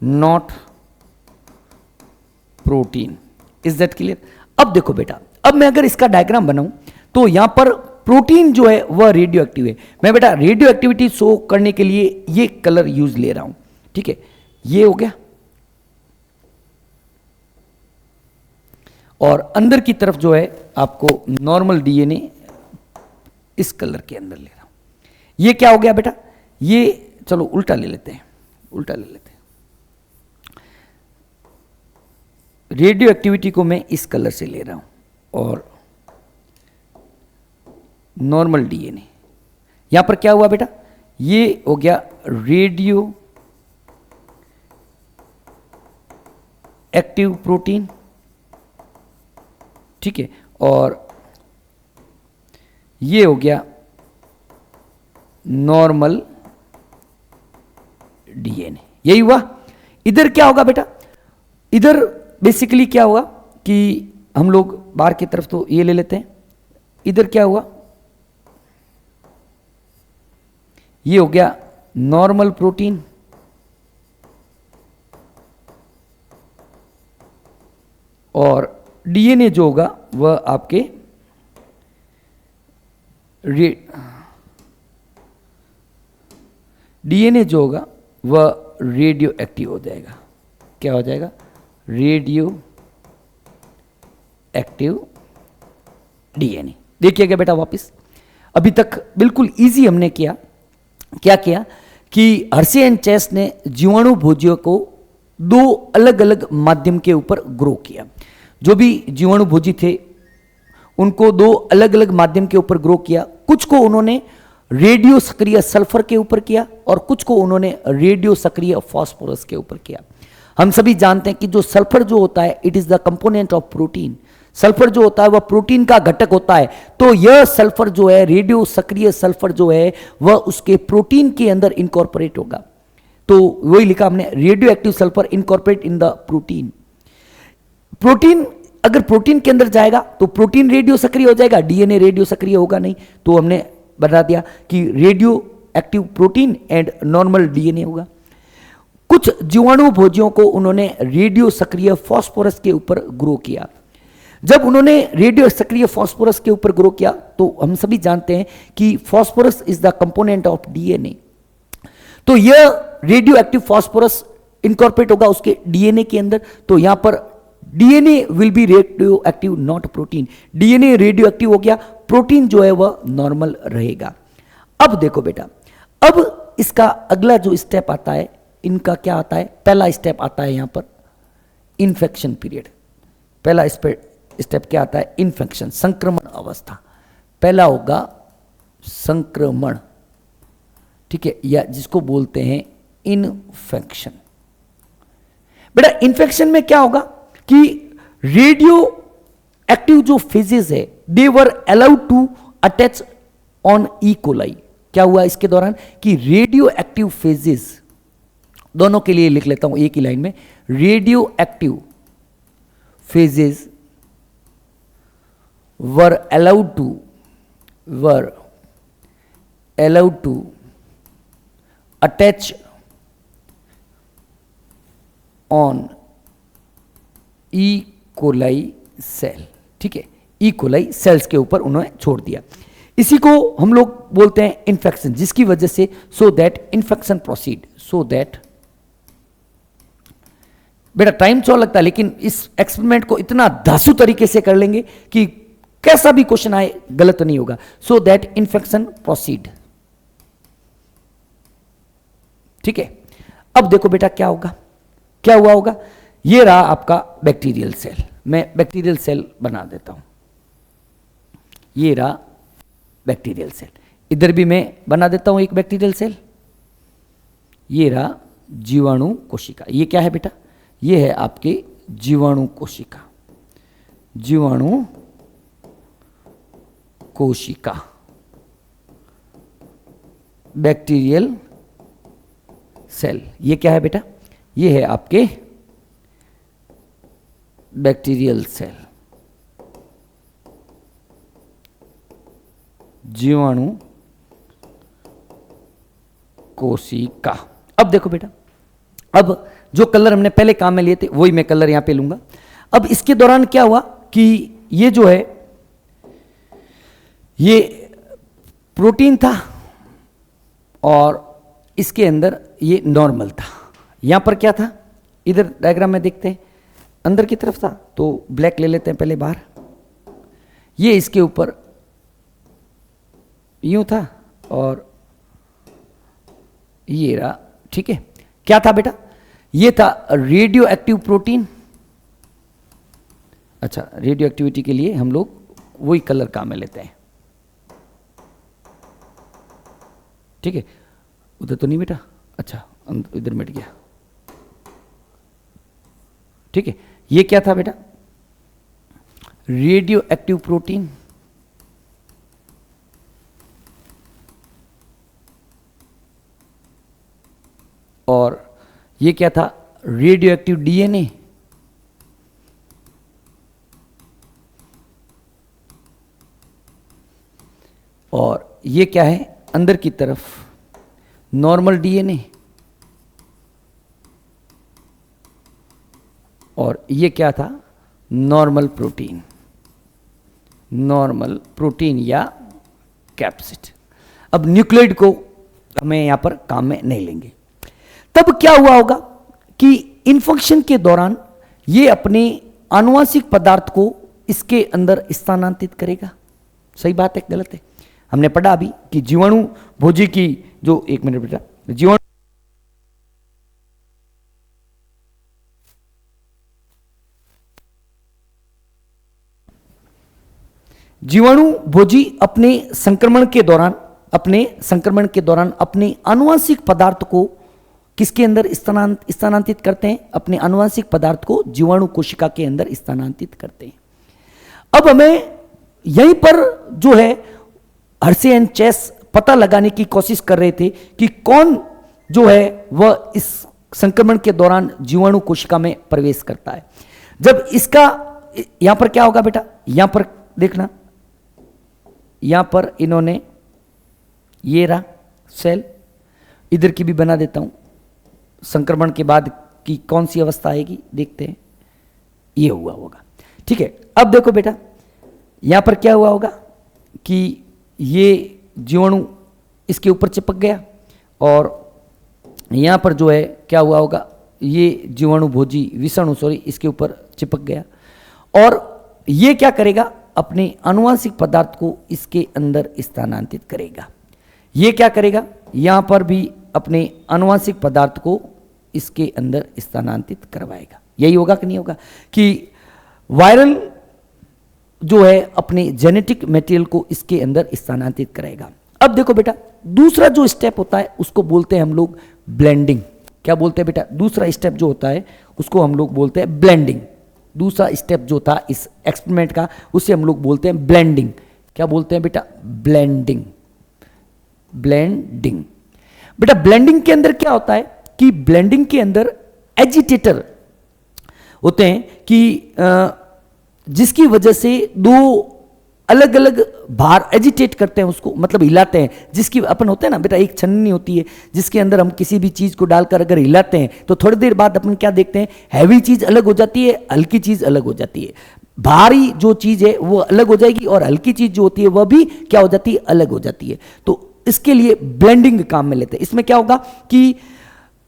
not protein। Is that clear? अब देखो बेटा, अब मैं अगर इसका डायग्राम बनाऊं तो यहां पर प्रोटीन जो है वह रेडियो एक्टिव है। मैं बेटा रेडियो एक्टिविटी शो करने के लिए ये कलर यूज ले रहा हूं, ठीक है, ये हो गया। और अंदर की तरफ जो है आपको नॉर्मल डीएनए इस कलर के अंदर ले रहा हूं। ये क्या हो गया बेटा, ये चलो उल्टा ले लेते हैं, उल्टा ले लेते हैं। रेडियो एक्टिविटी को मैं इस कलर से ले रहा हूं और नॉर्मल डीएनए, यहां पर क्या हुआ बेटा, ये हो गया रेडियो एक्टिव प्रोटीन, ठीक है, और ये हो गया नॉर्मल डीएनए। यही हुआ। इधर क्या होगा बेटा, इधर बेसिकली क्या होगा कि हम लोग बाहर की तरफ तो ये ले लेते हैं, इधर क्या हुआ, ये हो गया नॉर्मल प्रोटीन और डीएनए जो होगा वह आपके डीएनए जो होगा वह रेडियो एक्टिव हो जाएगा। क्या हो जाएगा, रेडियो एक्टिव डीएनए। देखिएगा बेटा वापस, अभी तक बिल्कुल इजी हमने किया। क्या किया कि हर्षे एंड चेस ने जीवाणु भोजियों को दो अलग अलग माध्यम के ऊपर ग्रो किया। जो भी जीवाणु भोजी थे उनको दो अलग अलग माध्यम के ऊपर ग्रो किया। कुछ को उन्होंने रेडियो सक्रिय सल्फर के ऊपर किया और कुछ को उन्होंने रेडियो सक्रिय फास्फोरस के ऊपर किया। हम सभी जानते हैं कि जो सल्फर जो होता है it is the component of protein. Sulphur जो होता है वह प्रोटीन का घटक होता है। तो यह सल्फर जो है, रेडियो सक्रिय सल्फर जो है, वह उसके प्रोटीन के अंदर इनकॉर्पोरेट होगा। तो वही लिखा हमने, radio active sulphur incorporate in the protein. Protein अगर प्रोटीन के अंदर जाएगा तो प्रोटीन रेडियो सक्रिय हो जाएगा, डीएनए रेडियो सक्रिय होगा नहीं। तो हमने बता दिया कि radio active protein and normal DNA होगा। कुछ जीवाणु भोजियों को उन्होंने रेडियो सक्रिय फास्फोरस के ऊपर ग्रो किया। जब उन्होंने रेडियो सक्रिय फास्फोरस के ऊपर ग्रो किया तो हम सभी जानते हैं कि phosphorus is the component of DNA. तो यह रेडियो एक्टिव फास्फोरस इनकॉर्पोरेट होगा उसके डीएनए के अंदर। तो यहां पर DNA will be radio active not protein. DNA radio active हो गया, प्रोटीन जो है वह नॉर्मल रहेगा। अब देखो बेटा, अब इसका अगला जो स्टेप आता है, इनका क्या आता है, पहला स्टेप आता है यहां पर इन्फेक्शन पीरियड। पहला स्टेप क्या आता है, इन्फेक्शन, संक्रमण अवस्था। पहला होगा संक्रमण, ठीक है, या जिसको बोलते हैं इन्फेक्शन। बेटा इन्फेक्शन में क्या होगा कि रेडियो एक्टिव जो फेजेस है they were allowed to attach on E coli. क्या हुआ इसके दौरान कि रेडियो एक्टिव फेजेस, दोनों के लिए लिख लेता हूं एक ही लाइन में, radio active phages were allowed to attach on E coli cell. ठीक है, ई कोलाई सेल्स के ऊपर उन्होंने छोड़ दिया। इसी को हम लोग बोलते हैं इन्फेक्शन, जिसकी वजह से so that infection proceed, so that. बेटा टाइम थोड़ा लगता है लेकिन इस एक्सपेरिमेंट को इतना धांसू तरीके से कर लेंगे कि कैसा भी क्वेश्चन आए गलत नहीं होगा। So that infection proceed. ठीक है, अब देखो बेटा क्या होगा, क्या हुआ होगा। ये रहा आपका बैक्टीरियल सेल। मैं बैक्टीरियल सेल बना देता हूं। ये रहा बैक्टीरियल सेल, इधर भी मैं बना देता हूं एक बैक्टीरियल सेल। ये रहा जीवाणु कोशिका। ये क्या है बेटा, ये है आपके जीवाणु कोशिका। जीवाणु कोशिका, बैक्टीरियल सेल। ये क्या है बेटा? ये है आपके बैक्टीरियल सेल, जीवाणु कोशिका। अब देखो बेटा, अब जो कलर हमने पहले काम में लिए थे वही मैं कलर यहां पे लूंगा। अब इसके दौरान क्या हुआ कि ये जो है ये प्रोटीन था और इसके अंदर ये नॉर्मल था। यहां पर क्या था, इधर डायग्राम में देखते हैं, अंदर की तरफ था तो ब्लैक ले लेते हैं पहले बाहर। ये इसके ऊपर यूं था और ये रहा, ठीक है। क्या था बेटा? ये था रेडियो एक्टिव प्रोटीन। अच्छा, रेडियो एक्टिविटी के लिए हम लोग वही कलर काम में लेते हैं, ठीक है। उधर तो नहीं बेटा, अच्छा इधर मिट गया, ठीक है। ये क्या था बेटा? Radio active protein. और ये क्या था? Radio active DNA. और ये क्या है? अंदर की तरफ नॉर्मल डीएनए। और ये क्या था? नॉर्मल प्रोटीन, नॉर्मल प्रोटीन या कैप्सिड। अब न्यूक्लियोइड को हमें यहां पर काम में नहीं लेंगे। तब क्या हुआ होगा कि इन्फेक्शन के दौरान ये अपने आनुवंशिक पदार्थ को इसके अंदर स्थानांतरित करेगा। सही बात है, गलत है? हमने पढ़ा अभी कि जीवाणु भोजी की जो, एक मिनट बेटा, जीवाणु भोजी अपने संक्रमण के दौरान अपने आनुवंशिक पदार्थ को किसके अंदर स्थानांतरित करते हैं? अपने आनुवंशिक पदार्थ को जीवाणु कोशिका के अंदर स्थानांतरित करते हैं। अब हमें यहीं पर जो है हर्शे एंड चेस पता लगाने की कोशिश कर रहे थे कि कौन जो है वह इस संक्रमण के दौरान जीवाणु कोशिका में प्रवेश करता है। जब इसका यहां पर क्या होगा बेटा? यहां पर देखना, यहां पर इन्होंने ये रहा सेल, इधर की भी बना देता हूं। संक्रमण के बाद की कौन सी अवस्था आएगी देखते हैं। ये हुआ होगा, ठीक है। अब देखो बेटा, यहां पर क्या हुआ होगा कि ये जीवाणु इसके ऊपर चिपक गया और यहां पर जो है क्या हुआ होगा, ये जीवाणु भोजी विषाणु इसके ऊपर चिपक गया और ये क्या करेगा? अपने आनुवंशिक पदार्थ को इसके अंदर स्थानांतरित करेगा। ये क्या करेगा? यहां पर भी अपने आनुवंशिक पदार्थ को इसके अंदर स्थानांतरित करवाएगा। यही होगा कि नहीं होगा कि वायरल जो है अपने जेनेटिक मटेरियल को इसके अंदर स्थानांतरित करेगा। अब देखो बेटा, दूसरा जो स्टेप होता है उसको बोलते हैं हम लोग ब्लेंडिंग। क्या बोलते हैं बेटा? दूसरा स्टेप जो होता है उसको हम लोग बोलते हैं ब्लेंडिंग। दूसरा स्टेप जो था इस एक्सपेरिमेंट का उसे हम लोग बोलते हैं ब्लेंडिंग। क्या बोलते हैं बेटा? ब्लेंडिंग। ब्लेंडिंग बेटा, ब्लेंडिंग के अंदर क्या होता है कि ब्लेंडिंग के अंदर एजिटेटर होते हैं कि जिसकी वजह से दो अलग अलग भार एजिटेट करते हैं उसको, मतलब हिलाते हैं। जिसकी अपन होते हैं ना बेटा, एक छन्नी होती है जिसके अंदर हम किसी भी चीज को डालकर अगर हिलाते हैं तो थोड़ी देर बाद अपन क्या देखते हैं, हैवी चीज अलग हो जाती है, हल्की चीज अलग हो जाती है। भारी जो चीज है वो अलग हो जाएगी और हल्की चीज जो होती है वह भी क्या हो जाती है, अलग हो जाती है। तो इसके लिए ब्लेंडिंग काम में लेते हैं। इसमें क्या होगा कि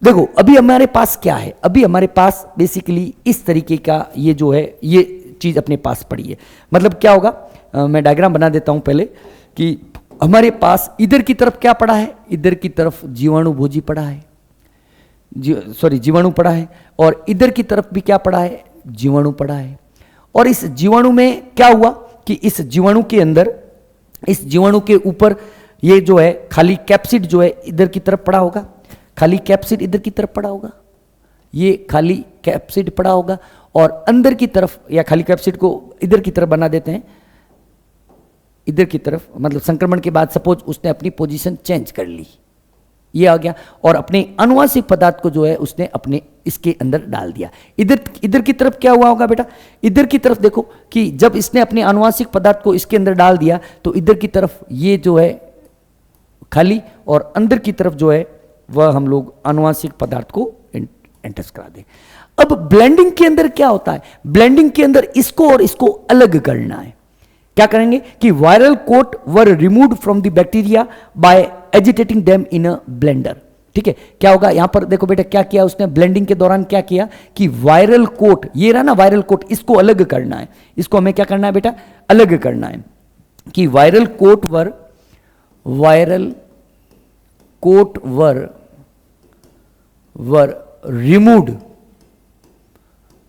देखो अभी हमारे पास क्या है, अभी हमारे पास बेसिकली इस तरीके का ये जो है ये चीज अपने पास पड़ी है। मतलब क्या होगा, मैं डायग्राम बना देता हूं पहले कि हमारे पास इधर की तरफ क्या पड़ा है, इधर की तरफ जीवाणु भोजी पड़ा है, जीवाणु पड़ा है और इधर की तरफ भी क्या पड़ा है, जीवाणु पड़ा है। और इस जीवाणु में क्या हुआ कि इस जीवाणु के अंदर, इस जीवाणु के ऊपर ये जो है खाली कैप्सिड जो है इधर की तरफ पड़ा होगा, खाली कैप्सिड इधर की तरफ पड़ा होगा, ये खाली कैप्सिड पड़ा होगा और अंदर की तरफ या खाली कैप्सिड को इधर की तरफ बना देते हैं, इधर की तरफ, मतलब संक्रमण के बाद सपोज उसने अपनी पोजीशन चेंज कर ली, ये आ गया, और अपने अनुवांशिक पदार्थ को जो है उसने अपने इसके अंदर डाल दिया। इधर इधर की तरफ क्या हुआ होगा बेटा, इधर की तरफ देखो कि जब इसने अपने अनुवांशिक पदार्थ को इसके अंदर डाल दिया तो इधर की तरफ ये जो है खाली, और अंदर की तरफ जो है वह हम लोग अनुवांशिक पदार्थ को एंटर करा दें। अब ब्लेंडिंग के अंदर क्या होता है, ब्लेंडिंग के अंदर इसको और इसको अलग करना है। क्या करेंगे कि viral coat were removed from the bacteria by agitating them in a blender. ठीक है, क्या होगा यहां पर देखो बेटा, क्या किया उसने ब्लेंडिंग के दौरान, क्या किया कि वायरल कोट, ये रहा ना वायरल कोट, इसको अलग करना है, इसको हमें क्या करना है बेटा, अलग करना है कि viral coat were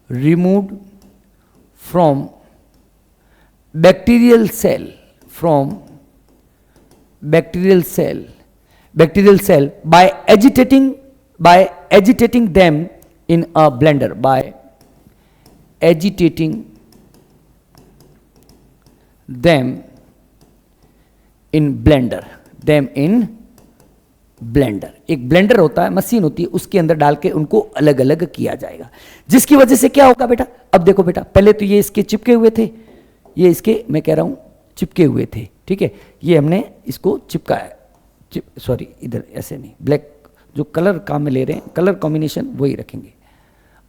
removed from bacterial cell by agitating them in a blender, by agitating them in blender, एक ब्लेंडर होता है, मशीन होती है, उसके अंदर डाल के उनको अलग अलग किया जाएगा, जिसकी वजह से क्या होगा बेटा। अब देखो बेटा, पहले तो ये इसके चिपके हुए थे, ये इसके मैं कह रहा हूं चिपके हुए थे, ठीक है, ये हमने इसको चिपकाया, सॉरी इधर ऐसे नहीं, ब्लैक जो कलर काम में ले रहे हैं, कलर कॉम्बिनेशन वही रखेंगे।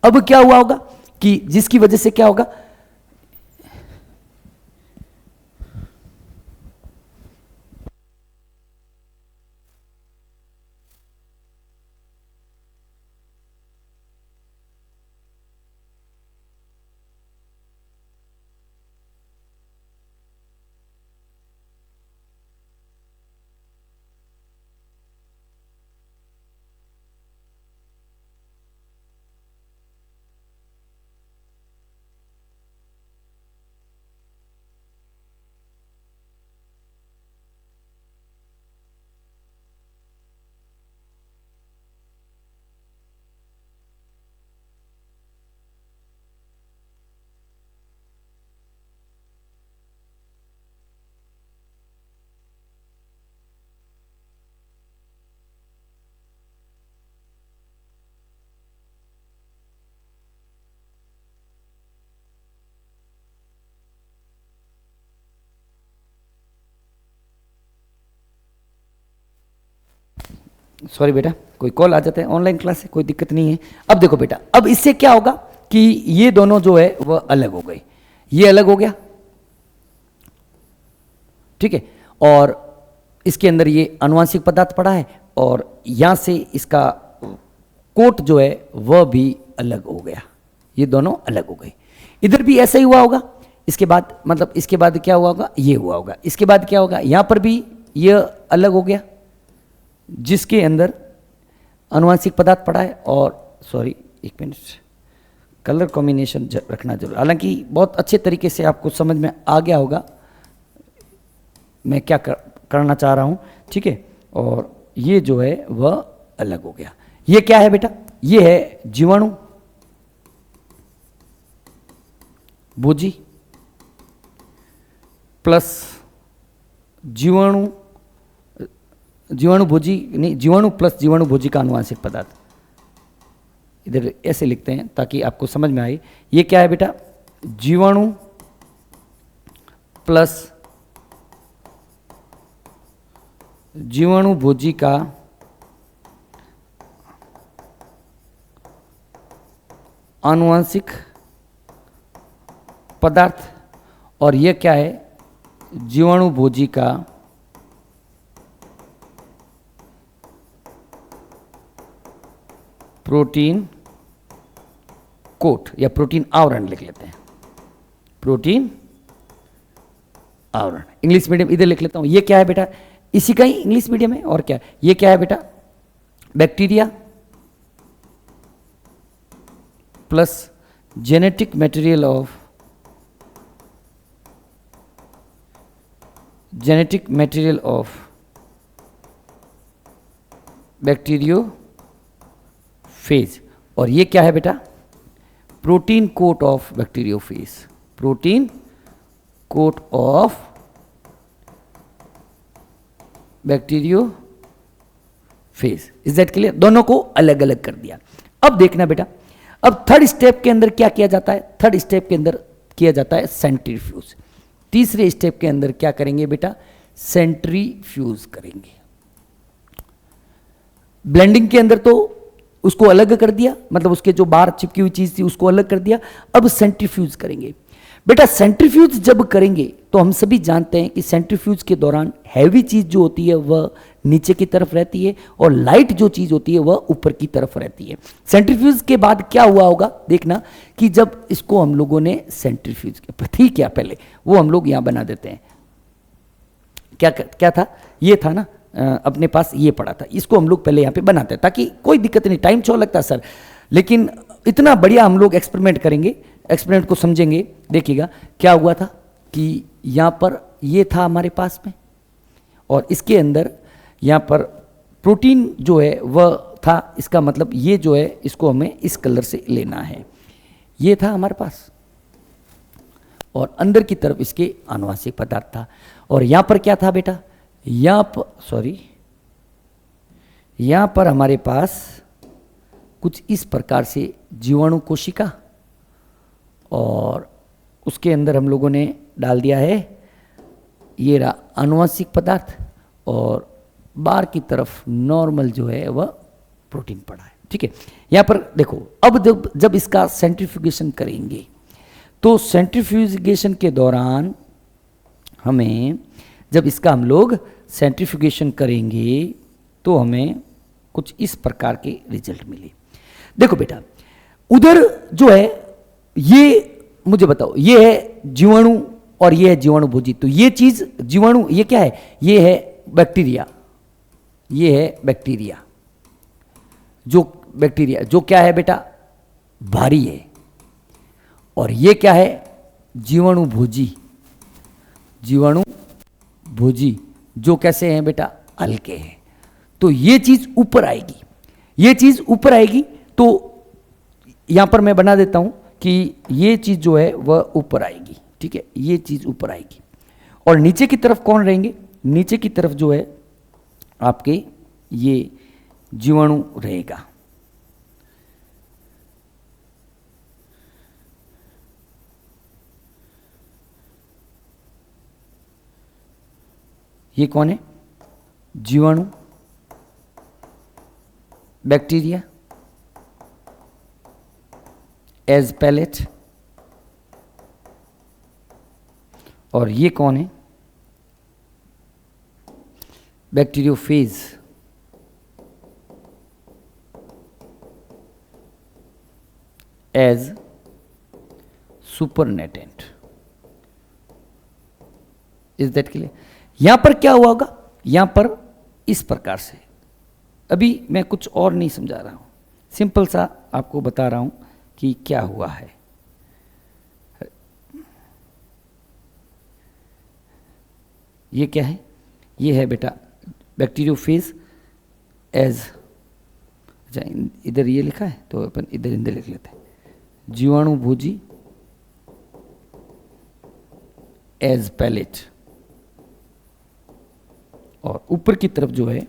अब क्या हुआ होगा कि जिसकी वजह से क्या होगा, सॉरी बेटा कोई कॉल आ जाता है, ऑनलाइन क्लास है, कोई दिक्कत नहीं है। अब देखो बेटा, अब इससे क्या होगा कि ये दोनों जो है वह अलग हो गए, ये अलग हो गया, ठीक है, और इसके अंदर ये अनुवांशिक पदार्थ पड़ा है, और यहां से इसका कोट जो है वह भी अलग हो गया, ये दोनों अलग हो गए। इधर भी ऐसा ही हुआ होगा, इसके बाद मतलब इसके बाद क्या हुआ होगा, ये हुआ होगा, इसके बाद क्या होगा, यहां पर भी ये अलग हो गया जिसके अंदर अनुवांशिक पदार्थ पड़ा है, और सॉरी एक मिनट, कलर कॉम्बिनेशन रखना जरूर, हालांकि बहुत अच्छे तरीके से आपको समझ में आ गया होगा मैं क्या करना चाह रहा हूं, ठीक है, और ये जो है वह अलग हो गया। ये क्या है बेटा, ये है जीवाणु भोजी प्लस जीवाणु भोजी नहीं, जीवाणु प्लस जीवाणु भोजी का अनुवांशिक पदार्थ, इधर ऐसे लिखते हैं ताकि आपको समझ में आए। ये क्या है बेटा, जीवाणु प्लस जीवाणु भोजी का आनुवांशिक पदार्थ, और यह क्या है, जीवाणु भोजी का प्रोटीन कोट या प्रोटीन आवरण लिख लेते हैं, प्रोटीन आवरण, इंग्लिश मीडियम इधर लिख लेता हूं। ये क्या है बेटा, इसी का ही इंग्लिश मीडियम है, और क्या, ये क्या है बेटा, bacteria plus genetic material of bacteriophage, और ये क्या है बेटा, protein coat of bacteriophage, protein coat of bacteriophage. Is that clear? दोनों को अलग अलग कर दिया। अब देखना बेटा, अब थर्ड स्टेप के अंदर क्या किया जाता है? थर्ड स्टेप के अंदर किया जाता है सेंट्रीफ्यूज। तीसरे स्टेप के अंदर क्या करेंगे बेटा? सेंट्रीफ्यूज करेंगे। ब्लेंडिंग के अंदर तो उसको अलग कर दिया, मतलब उसके जो बाहर चिपकी हुई चीज थी उसको अलग कर दिया। अब सेंट्रीफ्यूज करेंगे बेटा। सेंट्रीफ्यूज जब करेंगे तो हम सभी जानते हैं कि सेंट्रीफ्यूज के दौरान हैवी चीज जो होती है वह नीचे की तरफ रहती है और लाइट जो चीज होती है वह ऊपर की तरफ रहती है। सेंट्रीफ्यूज के बाद क्या हुआ होगा देखना कि जब इसको हम लोगों ने सेंट्रीफ्यूज किया, ठीक है, पहले वो हम लोग यहां बना देते हैं। क्या क्या था? ये था ना, अपने पास ये पड़ा था, इसको हम लोग पहले यहाँ पे बनाते हैं ताकि कोई दिक्कत नहीं। टाइम चोर लगता सर, लेकिन इतना बढ़िया हम लोग एक्सपेरिमेंट करेंगे, एक्सपेरिमेंट को समझेंगे। देखिएगा क्या हुआ था कि यहाँ पर ये था हमारे पास में, और इसके अंदर यहाँ पर प्रोटीन जो है वह था। इसका मतलब ये जो है इसको हमें इस कलर से लेना है। ये था हमारे पास, और अंदर की तरफ इसके आनुवांशिक पदार्थ था। और यहाँ पर क्या था बेटा? यहाँ पर हमारे पास कुछ इस प्रकार से जीवाणु कोशिका, और उसके अंदर हम लोगों ने डाल दिया है ये रहा आनुवंशिक पदार्थ, और बाहर की तरफ नॉर्मल जो है वह प्रोटीन पड़ा है। ठीक है, यहाँ पर देखो, अब जब इसका सेंट्रीफ्यूगेशन करेंगे तो सेंट्रीफ्यूगेशन के दौरान हमें, जब इसका हम लोग सेंट्रीफ्यूगेशन करेंगे तो हमें कुछ इस प्रकार के रिजल्ट मिले। देखो बेटा, उधर जो है ये मुझे बताओ, ये है जीवाणु और ये है जीवाणु भोजी। तो ये चीज जीवाणु, ये क्या है? ये है बैक्टीरिया, ये है बैक्टीरिया। जो बैक्टीरिया जो क्या है बेटा? भारी है। और ये क्या है? जीवाणु भोजी, जीवाणु भोजी जो कैसे हैं बेटा? हल्के हैं। तो ये चीज ऊपर आएगी, ये चीज ऊपर आएगी। तो यहां पर मैं बना देता हूं कि ये चीज जो है वह ऊपर आएगी। ठीक है, ये चीज ऊपर आएगी, और नीचे की तरफ कौन रहेंगे? नीचे की तरफ जो है आपके ये जीवाणु रहेगा। ये कौन है? जीवाणु, बैक्टीरिया एज पैलेट, और ये कौन है? Bacteriophage as supernatant. Is that clear? यहां पर क्या हुआ होगा? यहां पर इस प्रकार से, अभी मैं कुछ और नहीं समझा रहा हूं, सिंपल सा आपको बता रहा हूं कि क्या हुआ है। ये क्या है? ये है बेटा बैक्टीरियोफेज एज, अच्छा इधर ये लिखा है तो अपन इधर लिख लेते हैं, जीवाणु भोजी एज पैलेट, और ऊपर की तरफ जो है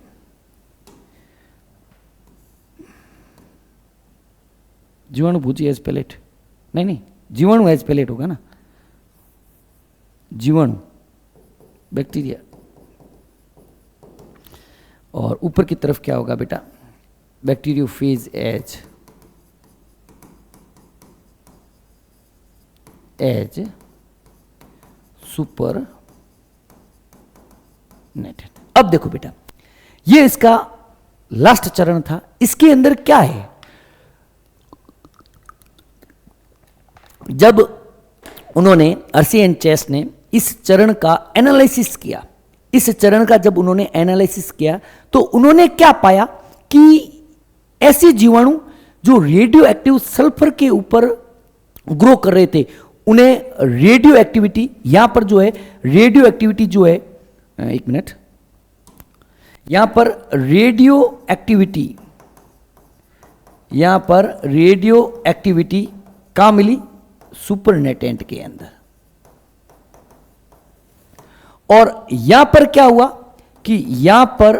जीवाणु भोजी एज पैलेट, नहीं जीवाणु एज पैलेट होगा ना, जीवाणु बैक्टीरिया, और ऊपर की तरफ क्या होगा बेटा? Bacteriophage as supernatant. अब देखो बेटा, ये इसका लास्ट चरण था। इसके अंदर क्या है? जब उन्होंने अर्सी एंड चेस ने इस चरण का एनालिसिस किया, इस चरण का जब उन्होंने एनालिसिस किया तो उन्होंने क्या पाया कि ऐसे जीवाणु जो रेडियो एक्टिव सल्फर के ऊपर ग्रो कर रहे थे, उन्हें रेडियो एक्टिविटी, यहां पर जो है रेडियो एक्टिविटी जो है, एक मिनट, यहां पर रेडियो एक्टिविटी, यहां पर रेडियो एक्टिविटी कहां मिली? सुपरनेटेंट के अंदर। और यहां पर क्या हुआ कि यहां पर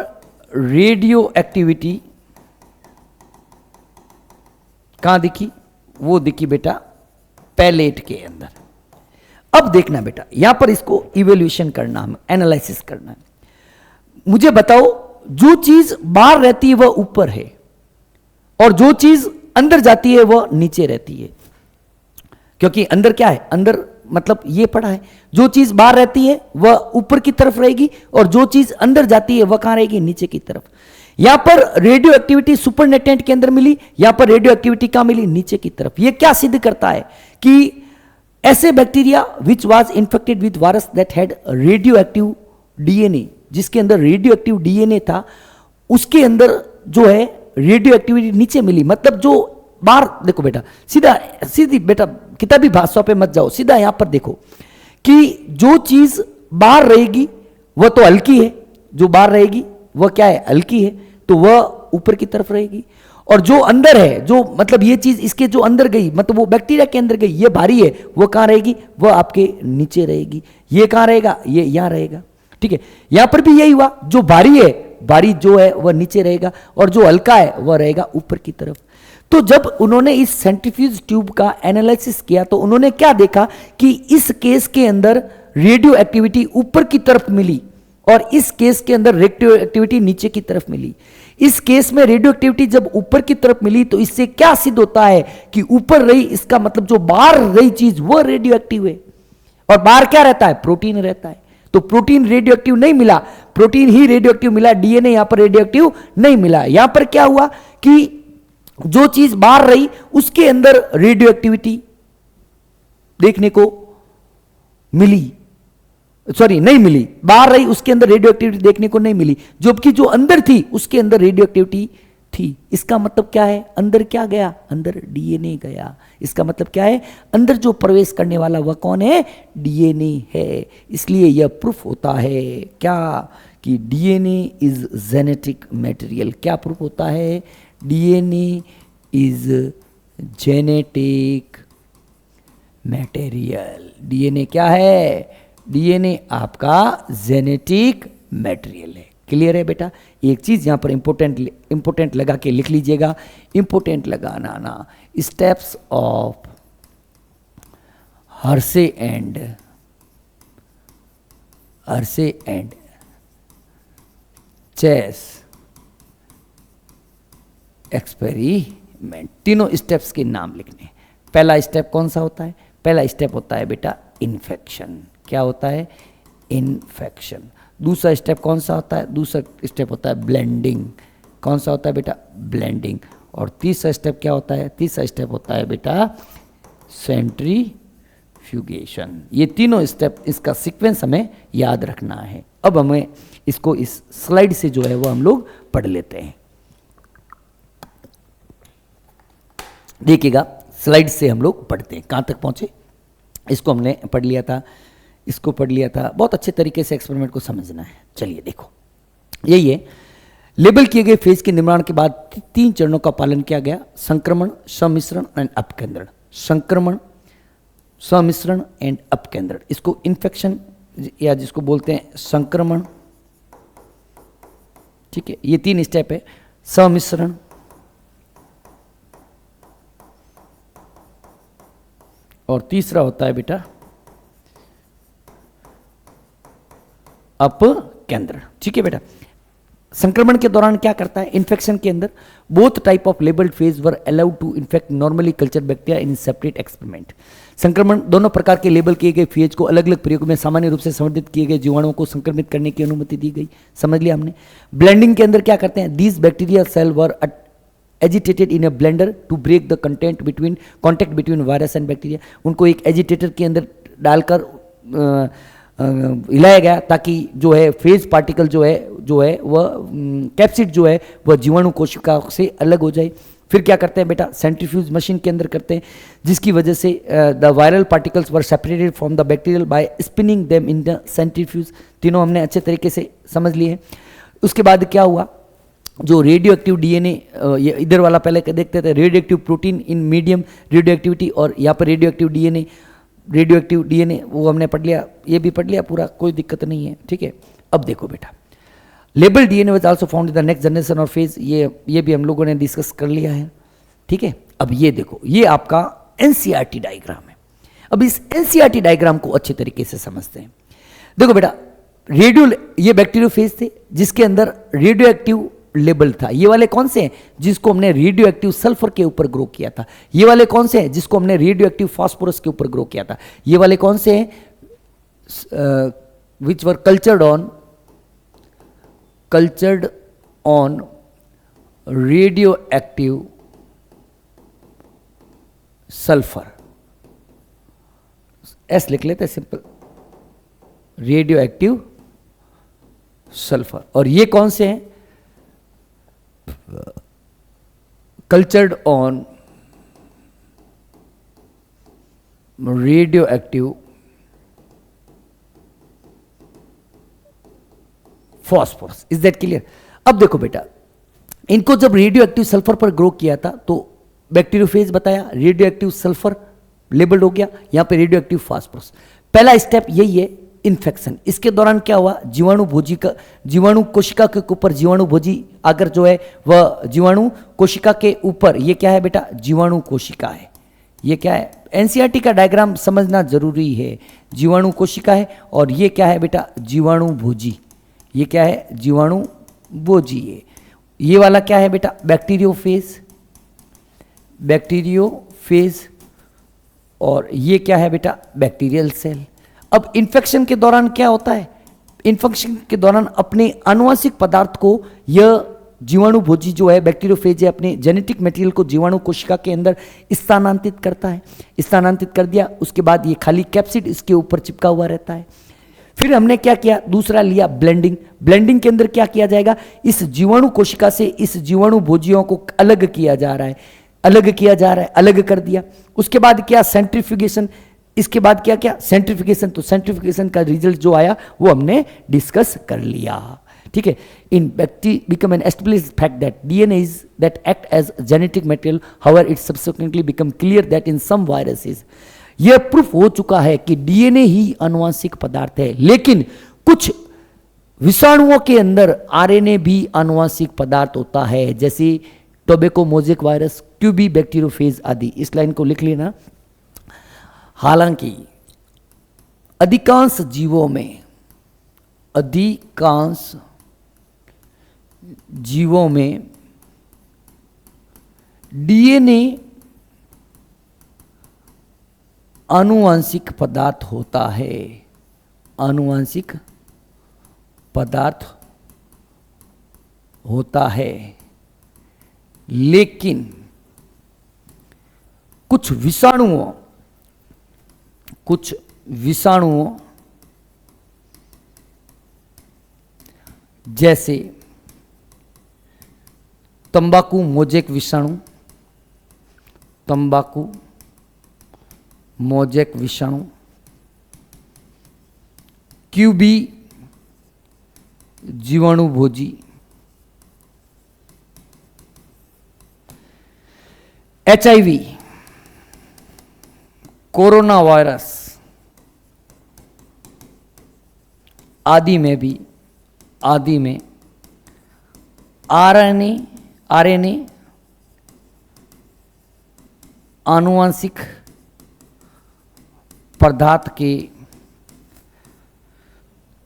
रेडियो एक्टिविटी कहां दिखी? वो दिखी बेटा पैलेट के अंदर। अब देखना बेटा, यहां पर इसको इवैल्यूएशन करना, हमें एनालिसिस करना है। मुझे बताओ, जो चीज बाहर रहती है वह ऊपर है और जो चीज अंदर जाती है वह नीचे रहती है। क्योंकि अंदर क्या है? अंदर मतलब ये पढ़ा है, जो चीज बाहर रहती है वह ऊपर की तरफ रहेगी और जो चीज अंदर जाती है वह कहां रहेगी? नीचे की तरफ। यहां पर रेडियो एक्टिविटी सुपरनेटेंट के अंदर मिली, यहां पर रेडियो एक्टिविटी कहां मिली? नीचे की तरफ। यह क्या सिद्ध करता है कि ऐसे bacteria which was infected with virus that had radio active DNA, जिसके अंदर रेडियो एक्टिव डीएनए था, उसके अंदर जो है रेडियो एक्टिविटी नीचे मिली। मतलब जो बाहर, देखो बेटा, सीधी बेटा किताबी भाषा पे मत जाओ, सीधा यहां पर देखो कि जो चीज बाहर रहेगी वह तो हल्की है, जो बाहर रहेगी वह क्या है? हल्की है, तो वह ऊपर की तरफ रहेगी। और जो अंदर है, जो मतलब ये चीज इसके जो अंदर गई, मतलब वो बैक्टीरिया के अंदर गई, ये भारी है, वो कहां रहेगी? वह आपके नीचे रहेगी। ये कहां रहेगा? ये यहां रहेगा। ठीक है, यहां पर भी यही हुआ, जो भारी है, भारी जो है वह नीचे रहेगा और जो हल्का है वह रहेगा ऊपर की तरफ। तो जब उन्होंने इस सेंट्रीफ्यूज ट्यूब का एनालिसिस किया तो उन्होंने क्या देखा कि इस केस के अंदर रेडियो एक्टिविटी ऊपर की तरफ मिली और इस केस के अंदर रेडियो एक्टिविटी नीचे की तरफ मिली। इस केस में रेडियो एक्टिविटी जब ऊपर की तरफ मिली तो इससे क्या सिद्ध होता है कि ऊपर रही, इसका मतलब जो बाहर रही चीज वह रेडियो एक्टिव है। और बाहर क्या रहता है? प्रोटीन रहता है। तो प्रोटीन रेडियो एक्टिव नहीं मिला, प्रोटीन ही रेडियो एक्टिव मिला, डीएनए यहां पर रेडियो एक्टिव नहीं मिला। यहां पर क्या हुआ कि जो चीज बाहर रही उसके अंदर रेडियो एक्टिविटी देखने को मिली, सॉरी नहीं मिली, बाहर रही उसके अंदर रेडियो एक्टिविटी देखने को नहीं मिली, जबकि जो अंदर थी उसके अंदर रेडियो एक्टिविटी थी। इसका मतलब क्या है? अंदर क्या गया? अंदर डीएनए गया। इसका मतलब क्या है? अंदर जो प्रवेश करने वाला वह कौन है? डीएनए है। इसलिए यह प्रूफ होता है क्या कि डीएनए इज जेनेटिक मटेरियल। क्या प्रूफ होता है? DNA is genetic material. DNA क्या है? डीएनए आपका जेनेटिक मटेरियल है। क्लियर है बेटा? एक चीज यहां पर इंपोर्टेंट लगा के लिख लीजिएगा, इंपोर्टेंट लगाना ना, steps of Hershey and Chase experiment, तीनों स्टेप्स के नाम लिखने। पहला स्टेप कौन सा होता है? पहला स्टेप होता है बेटा इन्फेक्शन। क्या होता है? इन्फेक्शन। दूसरा स्टेप कौन सा होता है? दूसरा स्टेप होता है ब्लेंडिंग। कौन सा होता है बेटा? ब्लेंडिंग। और तीसरा स्टेप क्या होता है? तीसरा स्टेप होता है बेटा सेंट्रीफ्यूगेशन। ये तीनों स्टेप, इसका सीक्वेंस हमें याद रखना है। अब हमें इसको इस स्लाइड से जो है वो हम लोग पढ़ लेते हैं। देखिएगा, स्लाइड से हम लोग पढ़ते हैं। कहाँ तक पहुँचे? इसको हमने पढ़ लिया था, इसको पढ़ लिया था। बहुत अच्छे तरीके से एक्सपेरिमेंट को समझना है। चलिए देखो, यही है। लेबल किए गए फेज के निर्माण के बाद 3 चरणों का पालन किया गया: संक्रमण, सम्मिश्रण एंड अपकेंद्रण। संक्रमण, सम्मिश्रण एंड अपकेंद्रण। इसको इन्फेक्शन या जिसको बोलते हैं संक्रमण, ठीक है, ये 3 स्टेप है। सम्मिश्रण, और तीसरा होता है बेटा अपकेंद्रण। ठीक है बेटा। संक्रमण के दौरान क्या करता है? इन्फेक्शन के अंदर both type of labelled phage were allowed to infect normally culture bacteria in separate experiment. संक्रमण, दोनों प्रकार के लेबल किए गए फेज को अलग अलग प्रयोगों में सामान्य रूप से संवर्धित किए गए जीवाणुओं को संक्रमित करने की अनुमति दी गई। समझ लिया हमने। ब्लेंडिंग के अंदर क्या करते हैं? These bacteria cell were agitated in a blender to break the contact between virus and bacteria. उनको एक एजिटेटर के अंदर डालकर हिलाया गया ताकि जो है फेज पार्टिकल जो है वह कैप्सिड जो है वह जीवाणु कोशिका से अलग हो जाए। फिर क्या करते हैं बेटा? सेंट्रीफ्यूज मशीन के अंदर करते हैं, जिसकी वजह से the viral particles were separated from the bacterial by spinning them in the centrifuge. तीनों हमने अच्छे तरीके से समझ लिए। उसके बाद क्या हुआ? जो रेडियो एक्टिव डीएनए, ये इधर वाला पहले देखते थे, radio active protein in medium radio activity, और यहाँ पर रेडियो एक्टिव डीएनए वो हमने पढ़ लिया, ये भी पढ़ लिया पूरा, कोई दिक्कत नहीं है, ठीक है। अब देखो बेटा, label DNA was also found in the next generation और फेज, ये भी हम लोगों ने डिस्कस कर लिया है, ठीक है। अब ये देखो, ये आपका एनसीईआरटी डायग्राम है। अब इस एनसीईआरटी डायग्राम को अच्छे तरीके से समझते हैं। देखो बेटा, ये बैक्टीरियोफेज थे जिसके अंदर रेडियो एक्टिव लेबल था। ये वाले कौन से हैं? जिसको हमने रेडियो एक्टिव सल्फर के ऊपर ग्रो किया था। ये वाले कौन से हैं? जिसको हमने रेडियो एक्टिव फास्फोरस के ऊपर ग्रो किया था। ये वाले कौन से हैं? Which were cultured on radioactive sulphur, S लिख लेते हैं सिंपल, रेडियो एक्टिव सल्फर। और ये कौन से हैं? Cultured on radio active phosphorus. Is that clear? अब देखो बेटा, इनको जब रेडियो एक्टिव सल्फर पर ग्रो किया था तो बैक्टीरियोफेज बताया, रेडियो एक्टिव सल्फर लेबल्ड हो गया, यहां पे रेडियो एक्टिव फास्फोरस। पहला स्टेप यही है, इन्फेक्शन। इसके दौरान क्या हुआ? जीवाणु कोशिका के ऊपर जीवाणु भोजी आकर जो है वह जीवाणु कोशिका के ऊपर, ये क्या है बेटा? जीवाणु कोशिका है। ये क्या है? एनसीईआरटी का डायग्राम समझना जरूरी है। जीवाणु कोशिका है और ये क्या है बेटा? जीवाणु भोजी। ये क्या है? जीवाणु भोजी है। ये वाला क्या है बेटा? बैक्टीरियोफेज। और ये क्या है बेटा? Bacterial cell. अब इन्फेक्शन के दौरान क्या होता है? इन्फेक्शन के दौरान अपने आनुवंशिक पदार्थ को यह जीवाणु भोजी जो है, बैक्टीरियोफेज है, अपने जेनेटिक मटेरियल को जीवाणु कोशिका के अंदर स्थानांतरित करता है। स्थानांतरित कर दिया, उसके बाद ये खाली कैप्सिड इसके ऊपर चिपका हुआ रहता है। फिर हमने क्या किया? दूसरा लिया ब्लेंडिंग। ब्लेंडिंग के अंदर क्या किया जाएगा? इस जीवाणु कोशिका से इस जीवाणु भोजियों को अलग किया जा रहा है, अलग कर दिया। उसके बाद क्या? सेंट्रीफ्यूगेशन। इसके बाद क्या क्या? सेंट्रीफ्यूगेशन। तो सेंट्रीफ्यूगेशन का रिजल्ट जो आया वो हमने डिस्कस कर लिया, ठीक है। इन become an established fact that DNA is that act as genetic material, however it subsequently become clear that in some viruses, यह प्रूफ हो चुका है कि डीएनए ही आनुवंशिक पदार्थ है, लेकिन कुछ विषाणुओं के अंदर आरएनए भी आनुवंशिक पदार्थ होता है, जैसे tobacco mosaic virus, QB bacteriophage आदि। इस लाइन को लिख लेना। हालांकि अधिकांश जीवों में डीएनए आनुवंशिक पदार्थ होता है, आनुवंशिक पदार्थ होता है, लेकिन कुछ विषाणुओं जैसे तंबाकू मोज़ेक विषाणु, क्यूबी जीवाणु भोजी, एचआईवी, कोरोना वायरस आदि में आरएनए आनुवंशिक पदार्थ के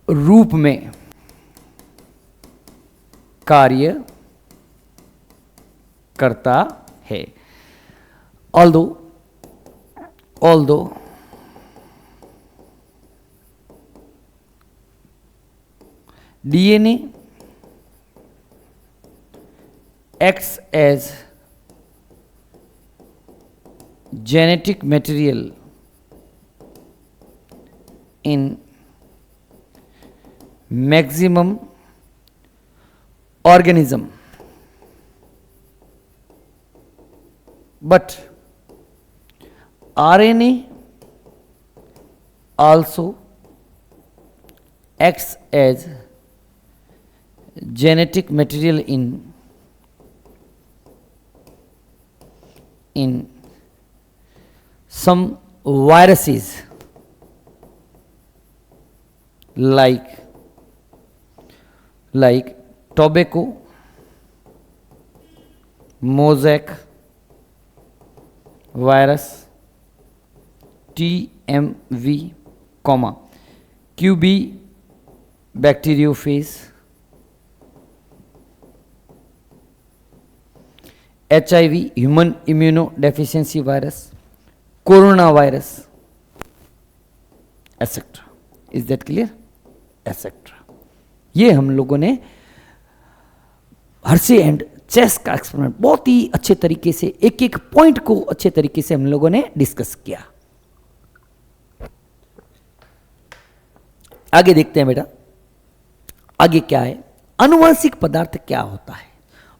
रूप में कार्य करता है। although DNA acts as genetic material in maximum organism, but RNA also acts as genetic material in in some viruses like tobacco, mosaic virus, TMV, QB bacteriophage, HIV human immunodeficiency virus, coronavirus, etc. Is that clear? etc. ये हम लोगों ने Hershey and Chase का experiment बहुत ही अच्छे तरीके से एक एक पॉइंट को अच्छे तरीके से हम लोगों ने डिस्कस किया। आगे देखते हैं बेटा, आगे क्या है, आनुवंशिक पदार्थ क्या होता है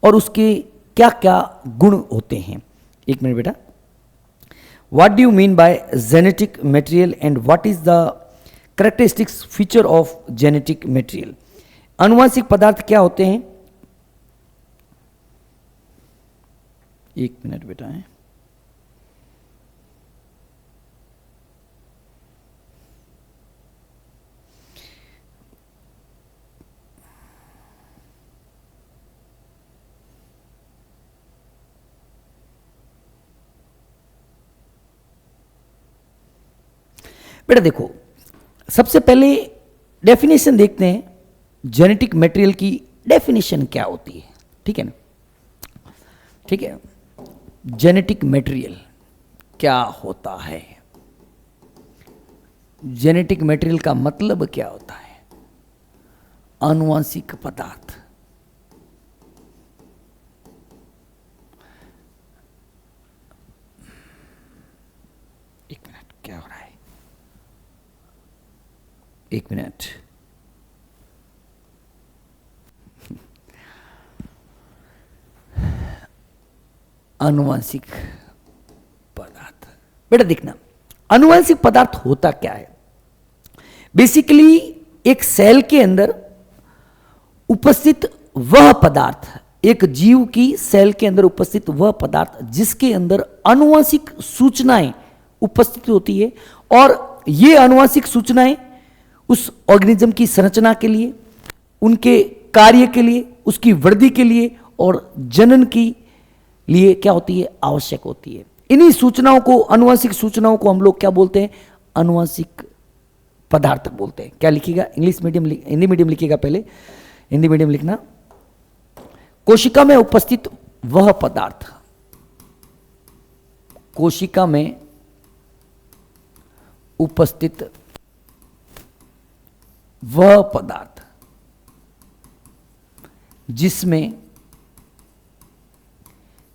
और उसके क्या क्या गुण होते हैं। एक मिनट बेटा, what do you mean by genetic material and what is the characteristics feature of genetic material. आनुवंशिक पदार्थ क्या होते हैं, एक मिनट बेटा है, बेटा देखो सबसे पहले डेफिनेशन देखते हैं, जेनेटिक मटेरियल की डेफिनेशन क्या होती है। ठीक है ना, ठीक है, जेनेटिक मटेरियल क्या होता है, जेनेटिक मटेरियल का मतलब क्या होता है, आनुवंशिक पदार्थ। एक मिनट, क्या हो रहा है, एक मिनट, आनुवंशिक पदार्थ। बेटा देखना, आनुवंशिक पदार्थ होता क्या है, बेसिकली एक सेल के अंदर उपस्थित वह पदार्थ, एक जीव की सेल के अंदर उपस्थित वह पदार्थ जिसके अंदर आनुवंशिक सूचनाएं उपस्थित होती है, और ये आनुवंशिक सूचनाएं उस ऑर्गेनिज्म की संरचना के लिए, उनके कार्य के लिए, उसकी वृद्धि के लिए और जनन की लिए क्या होती है, आवश्यक होती है। इन्हीं सूचनाओं को, आनुवंशिक सूचनाओं को हम लोग क्या बोलते हैं, आनुवंशिक पदार्थ बोलते हैं। क्या लिखिएगा, इंग्लिश मीडियम, हिंदी मीडियम लिखिएगा, पहले हिंदी मीडियम लिखना। कोशिका में उपस्थित वह पदार्थ, कोशिका में उपस्थित वह पदार्थ जिसमें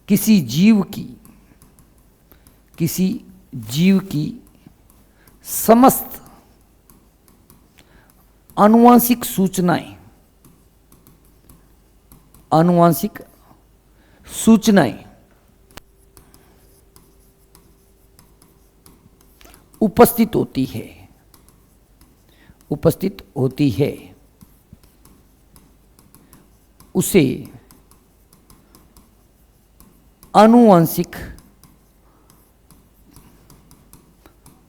किसी जीव की समस्त आनुवंशिक सूचनाएं उपस्थित होती है, उसे आनुवंशिक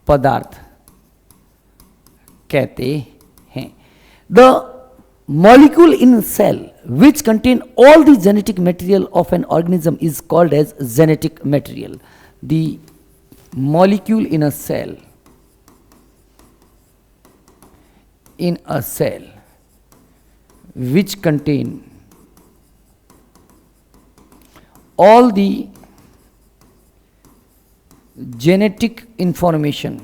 पदार्थ कहते हैं। The molecule in cell which contain all the genetic material of an organism is called as genetic material. The molecule in a cell which contain all the genetic information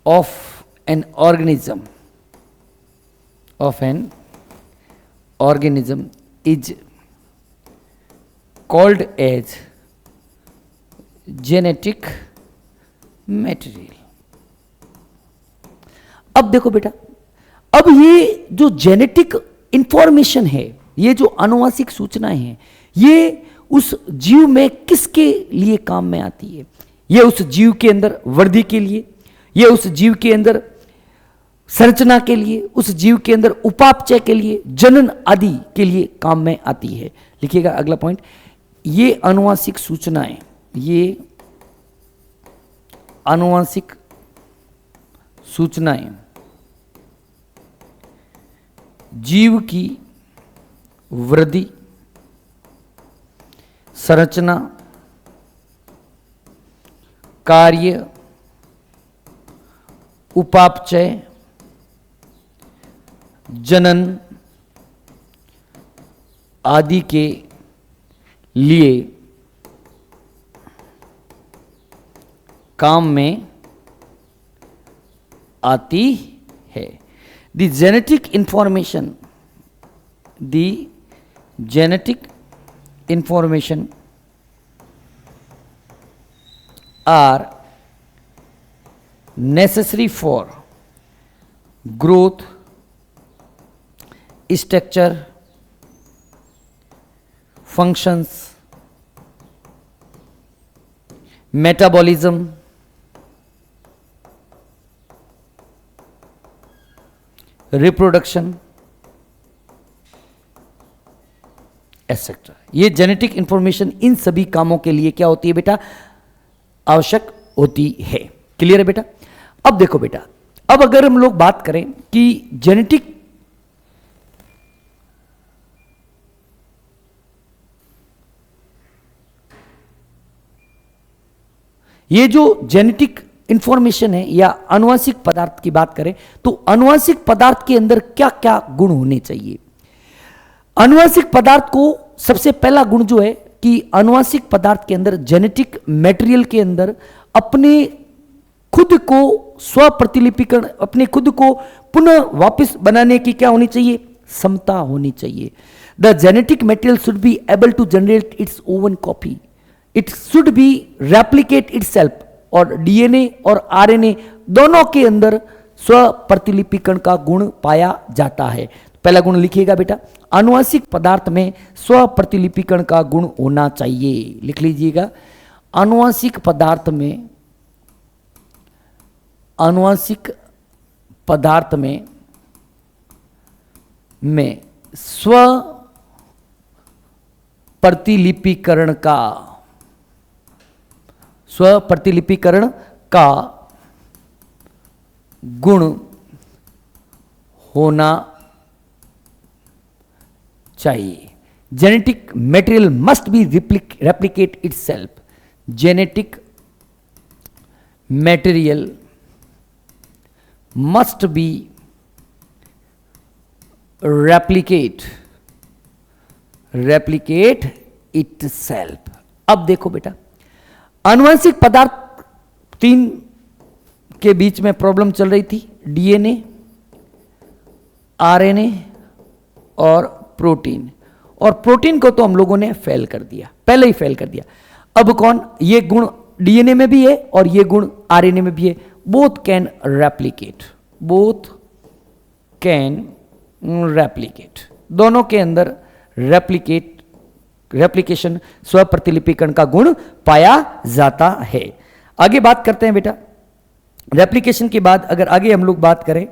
of an organism is called as genetic material. अब देखो बेटा, अब ये जो genetic information है, ये जो आनुवंशिक सूचनाएं हैं, ये उस जीव में किसके लिए काम में आती है? ये उस जीव के अंदर वृद्धि के लिए, ये उस जीव के अंदर संरचना के लिए, उस जीव के अंदर उपापचय के लिए, जनन आदि के लिए काम में आती है। लिखिएगा अगला पॉइंट, ये आनुवांशिक सूचनाएं, ये आनुवांशिक सूचनाएं जीव की वृद्धि, संरचना, कार्य, उपापचय, जनन आदि के लिए काम में आती है। The genetic information, the genetic information are necessary for growth, structure, functions, metabolism, reproduction, etc. ये जेनेटिक इंफॉर्मेशन इन सभी कामों के लिए क्या होती है बेटा? आवश्यक होती है। क्लियर है बेटा? अब देखो बेटा, अब अगर हम लोग बात करें कि जेनेटिक ये जो जेनेटिक इंफॉर्मेशन है या आनुवंशिक पदार्थ की बात करें तो आनुवंशिक पदार्थ के अंदर क्या क्या गुण होने चाहिए? आनुवंशिक पदार्थ को सबसे पहला गुण जो है कि आनुवंशिक पदार्थ के अंदर, जेनेटिक मटेरियल के अंदर अपने खुद को स्वप्रतिलिपिकरण, अपने खुद को पुनः वापस बनाने की क्या होनी चाहिए? क्षमता होनी चाहिए। The genetic material should be able to generate its own copy, it should be replicate itself. और डीएनए और आरएनए दोनों के अंदर स्वप्रतिलिपिकरण का गुण पाया जाता है। पहला गुण लिखिएगा बेटा, आनुवंशिक पदार्थ में स्वप्रतिलिपिकरण का गुण होना चाहिए। लिख लीजिएगा, आनुवंशिक पदार्थ में, आनुवंशिक पदार्थ में स्व प्रतिलिपिकरण का, स्व प्रतिलिपिकरण का गुण होना चाहिए। Genetic material must be replicate itself, genetic material must be replicate itself। अब देखो बेटा, आनुवंशिक पदार्थ 3 के बीच में प्रॉब्लम चल रही थी, डीएनए, आरएनए और प्रोटीन। और प्रोटीन को तो हम लोगों ने फेल कर दिया, पहले ही फेल कर दिया। अब कौन? ये गुण डीएनए में भी है और ये गुण आरएनए में भी है। Both can replicate, both can replicate, दोनों के अंदर रेप्लिकेशन, स्वप्रतिलिपिकरण का गुण पाया जाता है। आगे बात करते हैं बेटा, रेप्लिकेशन के बाद अगर आगे हम लोग बात करें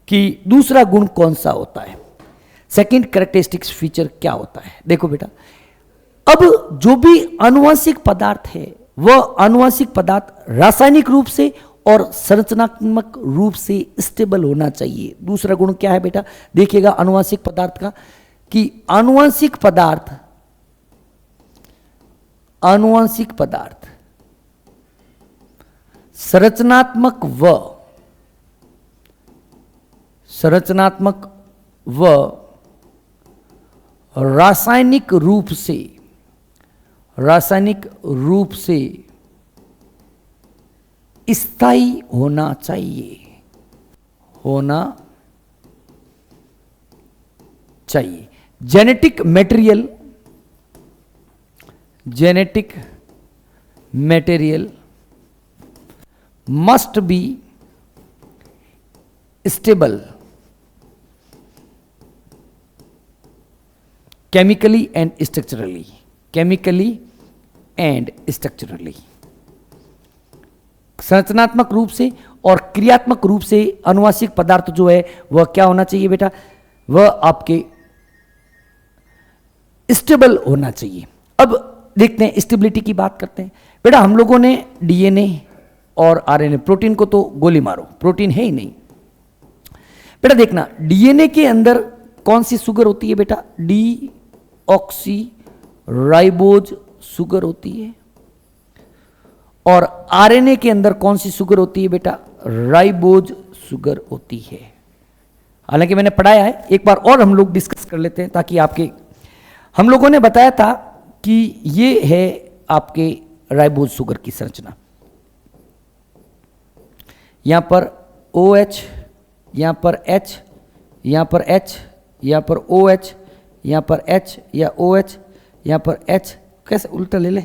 कि दूसरा गुण कौन सा होता है, सेकंड कैरेक्टरिस्टिक्स फीचर क्या होता है। देखो बेटा, अब जो भी आनुवंशिक पदार्थ है वह आनुवंशिक पदार्थ रासायनिक रूप से और संरचनात्मक रूप से स्टेबल होना चाहिए। दूसरा गुण क्या है बेटा? देखिएगा आनुवंशिक पदार्थ का कि आनुवंशिक पदार्थ संरचनात्मक व रासायनिक रूप से स्थायी होना चाहिए, genetic material must be stable chemically and structurally, संरचनात्मक रूप से और क्रियात्मक रूप से अनुवांशिक पदार्थ जो है वह क्या होना चाहिए बेटा, वह आपके स्टेबल होना चाहिए। अब देखते हैं स्टेबिलिटी की बात करते हैं। बेटा हम लोगों ने डीएनए और आरएनए, प्रोटीन को तो गोली मारो, प्रोटीन है ही नहीं। बेटा देखना डीएनए के अंदर कौन सी शुगर होती है बेटा, डी ऑक्सी राइबोज शुगर होती है। और आरएनए के अंदर कौन सी शुगर होती है बेटा, राइबोज शुगर होती है। हालांकि मैंने पढ़ाया है, एक बार और हम लोग डिस्कस कर लेते हैं ताकि आपके, हम लोगों ने बताया था कि ये है आपके राइबोज शुगर की संरचना। यहां पर OH, यहां पर H, यहां पर H, यहां पर OH, यहां पर H या OH, यहां पर H, कैसे उल्टा ले ले,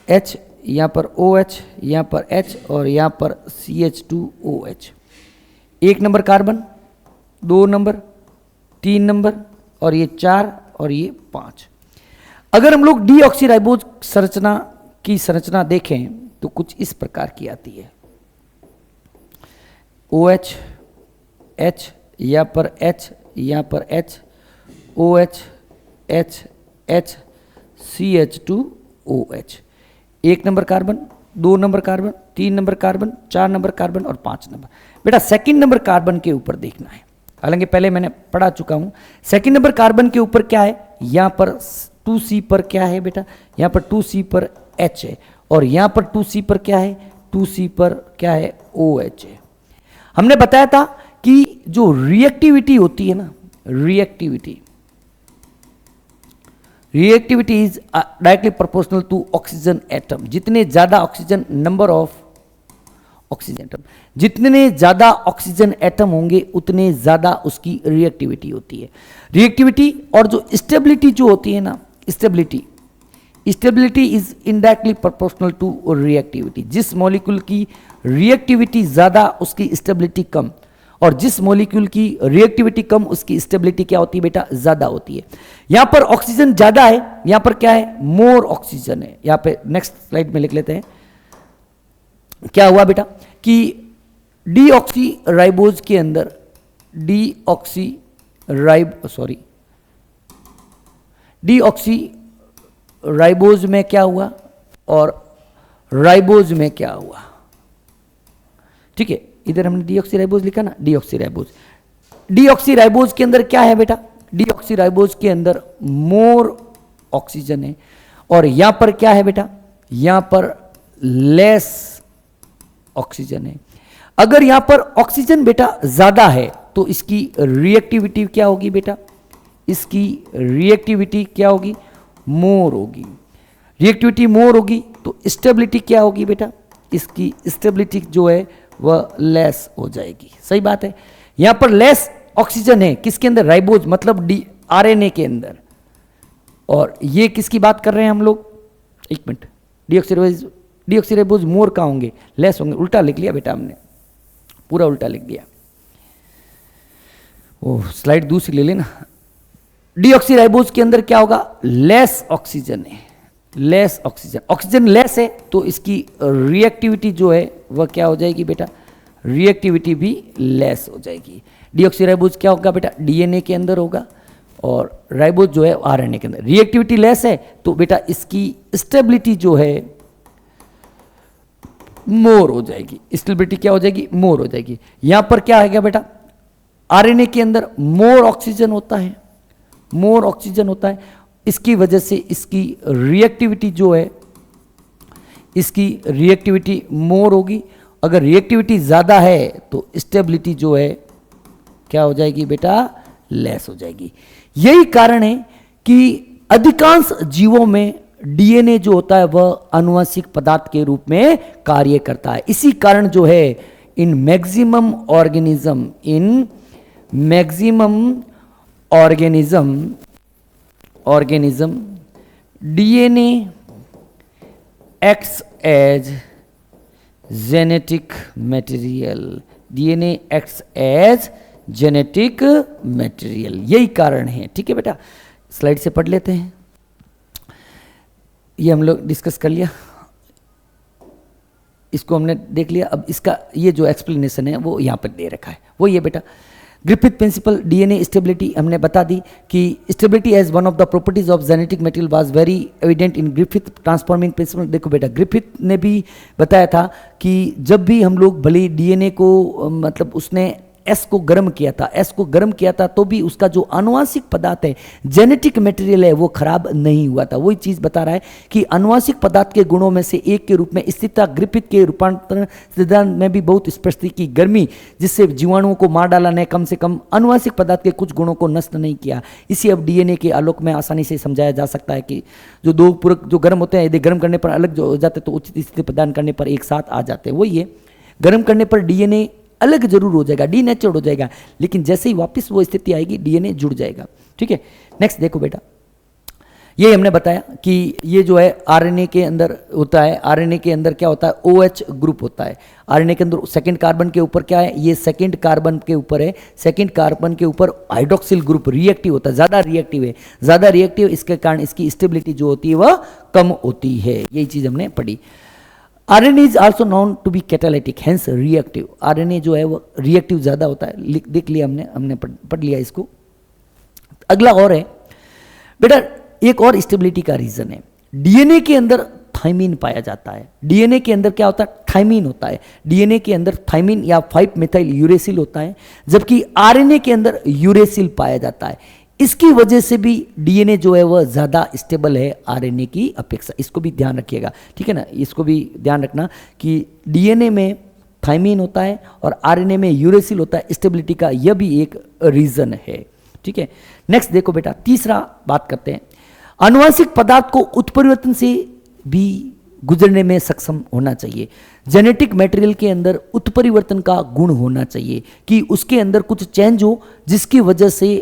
H, यहां पर OH, यहां पर H और यहां पर CH2OH। 1 number carbon, 2 number, 3 number और ये 4 और ये 5। अगर हम लोग डीऑक्सीराइबोज संरचना की संरचना देखें तो कुछ इस प्रकार की आती है। OH, H, यहाँ पर H, यहाँ पर H, OH, H, H, CH2OH। 1 number carbon, 2 number carbon, 3 number carbon, 4 number carbon और 5 नंबर। बेटा सेकंड नंबर कार्बन के ऊपर देखना है, हालांकि पहले मैंने पढ़ा चुका हूं। सेकंड नंबर कार्बन के ऊपर क्या है, यहां पर 2C पर क्या है बेटा, यहां पर 2C पर H है और यहां पर 2C पर क्या है, 2C पर क्या है, OH है। हमने बताया था कि जो रिएक्टिविटी होती है ना, reactivity is directly proportional to oxygen atom. जितने ज्यादा oxygen, number of oxygen atom, जितने ज्यादा ऑक्सीजन एटम होंगे उतने ज्यादा उसकी रिएक्टिविटी होती है। रिएक्टिविटी और जो स्टेबिलिटी जो होती है ना, stability is indirectly proportional to reactivity. जिस मॉलिक्यूल की रिएक्टिविटी ज्यादा उसकी स्टेबिलिटी कम, और जिस मॉलिक्यूल की रिएक्टिविटी कम उसकी स्टेबिलिटी क्या होती है बेटा, ज्यादा होती है। यहां पर ऑक्सीजन ज्यादा है, यहां पर क्या है, मोर ऑक्सीजन है। यहां पे नेक्स्ट स्लाइड में लिख लेते हैं क्या हुआ बेटा कि डीऑक्सीराइबोज के अंदर डीऑक्सीराइबोज में क्या हुआ और राइबोज में क्या हुआ, ठीक है। इधर हमने डीऑक्सीराइबोज लिखा ना, डीऑक्सीराइबोज के अंदर क्या है बेटा, डीऑक्सीराइबोज के अंदर मोर ऑक्सीजन है और यहां पर क्या है बेटा, यहां पर लेस ऑक्सीजन है। अगर यहां पर ऑक्सीजन बेटा ज्यादा है तो इसकी रिएक्टिविटी क्या होगी बेटा, इसकी रिएक्टिविटी क्या होगी, मोर होगी। रिएक्टिविटी मोर होगी तो स्टेबिलिटी क्या होगी बेटा, इसकी स्टेबिलिटी जो है वह लेस हो जाएगी। सही बात है। यहां पर लेस ऑक्सीजन है किसके अंदर, राइबोज मतलब आरएनए के अंदर। और ये किसकी बात कर रहे हैं हम लोग, एक मिनट, डीऑक्सीराइबोज मोर कहाँ होंगे, लेस होंगे। उल्टा लिख लिया बेटा हमने, पूरा उल्टा लिख दिया। ओह स्लाइड दूसरी ले लेना। डीऑक्सीराइबोज के अंदर क्या होगा, लेस ऑक्सीजन है, लेस ऑक्सीजन, ऑक्सीजन लेस है तो इसकी रिएक्टिविटी जो है वह क्या हो जाएगी बेटा, रिएक्टिविटी भी लेस हो जाएगी। डीऑक्सीराइबोज क्या होगा बेटा, डीएनए के अंदर होगा और राइबोज जो है आरएनए के अंदर। रिएक्टिविटी लेस है तो बेटा इसकी स्टेबिलिटी जो है मोर हो जाएगी, स्टेबिलिटी क्या हो जाएगी, मोर हो जाएगी। यहां पर क्या आएगा बेटा, आरएनए के अंदर मोर ऑक्सीजन होता है, मोर ऑक्सीजन होता है, इसकी वजह से इसकी रिएक्टिविटी जो है, इसकी रिएक्टिविटी मोर होगी। अगर रिएक्टिविटी ज़्यादा है तो स्टेबिलिटी जो है क्या हो जाएगी बेटा, लेस हो जाएगी। यही कारण है कि अधिकांश जीवों में डीएनए जो होता है वह आनुवंशिक पदार्थ के रूप में कार्य करता है। इसी कारण जो है in maximum organism DNA acts as genetic material, DNA acts as genetic material, यही कारण है। ठीक है बेटा, स्लाइड से पढ़ लेते हैं, ये हम लोग डिस्कस कर लिया। इसको हमने देख लिया। अब इसका ये जो एक्सप्लेनेशन है वो यहाँ पर दे रखा है, वो ये बेटा ग्रिफिथ प्रिंसिपल डीएनए स्टेबिलिटी हमने बता दी कि stability as one of the properties of genetic material was very evident in Griffith transforming principle. देखो बेटा ग्रिफिथ ने भी बताया था कि जब भी हम लोग भले डीएनए को मतलब उसने एस को गर्म किया था, एस को गर्म किया था तो भी उसका जो आनुवांशिक पदार्थ है, जेनेटिक मटेरियल है, वो खराब नहीं हुआ था। वही चीज बता रहा है कि आनुवांशिक पदार्थ के गुणों में से एक के रूप में स्थिरता ग्रिफिथ के रूपांतरण सिद्धांत में भी बहुत स्पष्ट थी कि गर्मी जिससे जीवाणुओं को मार डाला ने कम से कम आनुवांशिक पदार्थ के कुछ गुणों को नष्ट नहीं किया। इसी अब डीएनए के आलोक में आसानी से समझाया जा सकता है कि जो दो पूरक जो गर्म होते हैं यदि गर्म करने पर अलग जो हो जाते तो उचित स्थिति प्रदान करने पर एक साथ आ जाते हैं। वही है, गर्म करने पर डीएनए अलग जरूर हो जाएगा, डीनेचर्ड हो जाएगा, लेकिन जैसे ही वापस वो स्थिति आएगी डीएनए जुड़ जाएगा। ठीक है, नेक्स्ट देखो बेटा, ये हमने बताया कि ये जो है आरएनए के अंदर होता है। आरएनए के अंदर क्या होता है, OH ग्रुप होता है। आरएनए के अंदर सेकंड कार्बन के ऊपर क्या है, ये सेकंड कार्बन के ऊपर है, सेकंड कार्बन के ऊपर हाइड्रोक्सिल ग्रुप रिएक्टिव होता है, ज्यादा रिएक्टिव है, ज्यादा रिएक्टिव, इसके कारण इसकी स्टेबिलिटी जो होती है वह कम होती है। यही चीज हमने पढ़ी। RNA is also known to be catalytic, hence reactive. RNA जो है वो रिएक्टिव ज्यादा होता है, देख लिया हमने पढ़ लिया इसको। अगला और है बेटा, एक और स्टेबिलिटी का रीजन है, डीएनए के अंदर थाइमिन पाया जाता है। डीएनए के अंदर क्या होता है, थाइमिन होता है। डीएनए के अंदर थाइमिन या 5 मेथाइल यूरेसिल होता है, जबकि आरएनए के अंदर यूरेसिल पाया जाता है। इसकी वजह से भी डीएनए जो है वह ज्यादा स्टेबल है आरएनए की अपेक्षा। इसको भी ध्यान रखिएगा, ठीक है ना, इसको भी ध्यान रखना कि डीएनए में थाइमिन होता है और आरएनए में यूरेसिल होता है। स्टेबिलिटी का यह भी एक रीजन है। ठीक है, नेक्स्ट देखो बेटा, तीसरा बात करते हैं, आनुवंशिक पदार्थ को उत्परिवर्तन से भी गुजरने में सक्षम होना चाहिए। जेनेटिक मटेरियल के अंदर उत्परिवर्तन का गुण होना चाहिए कि उसके अंदर कुछ चेंज हो जिसकी वजह से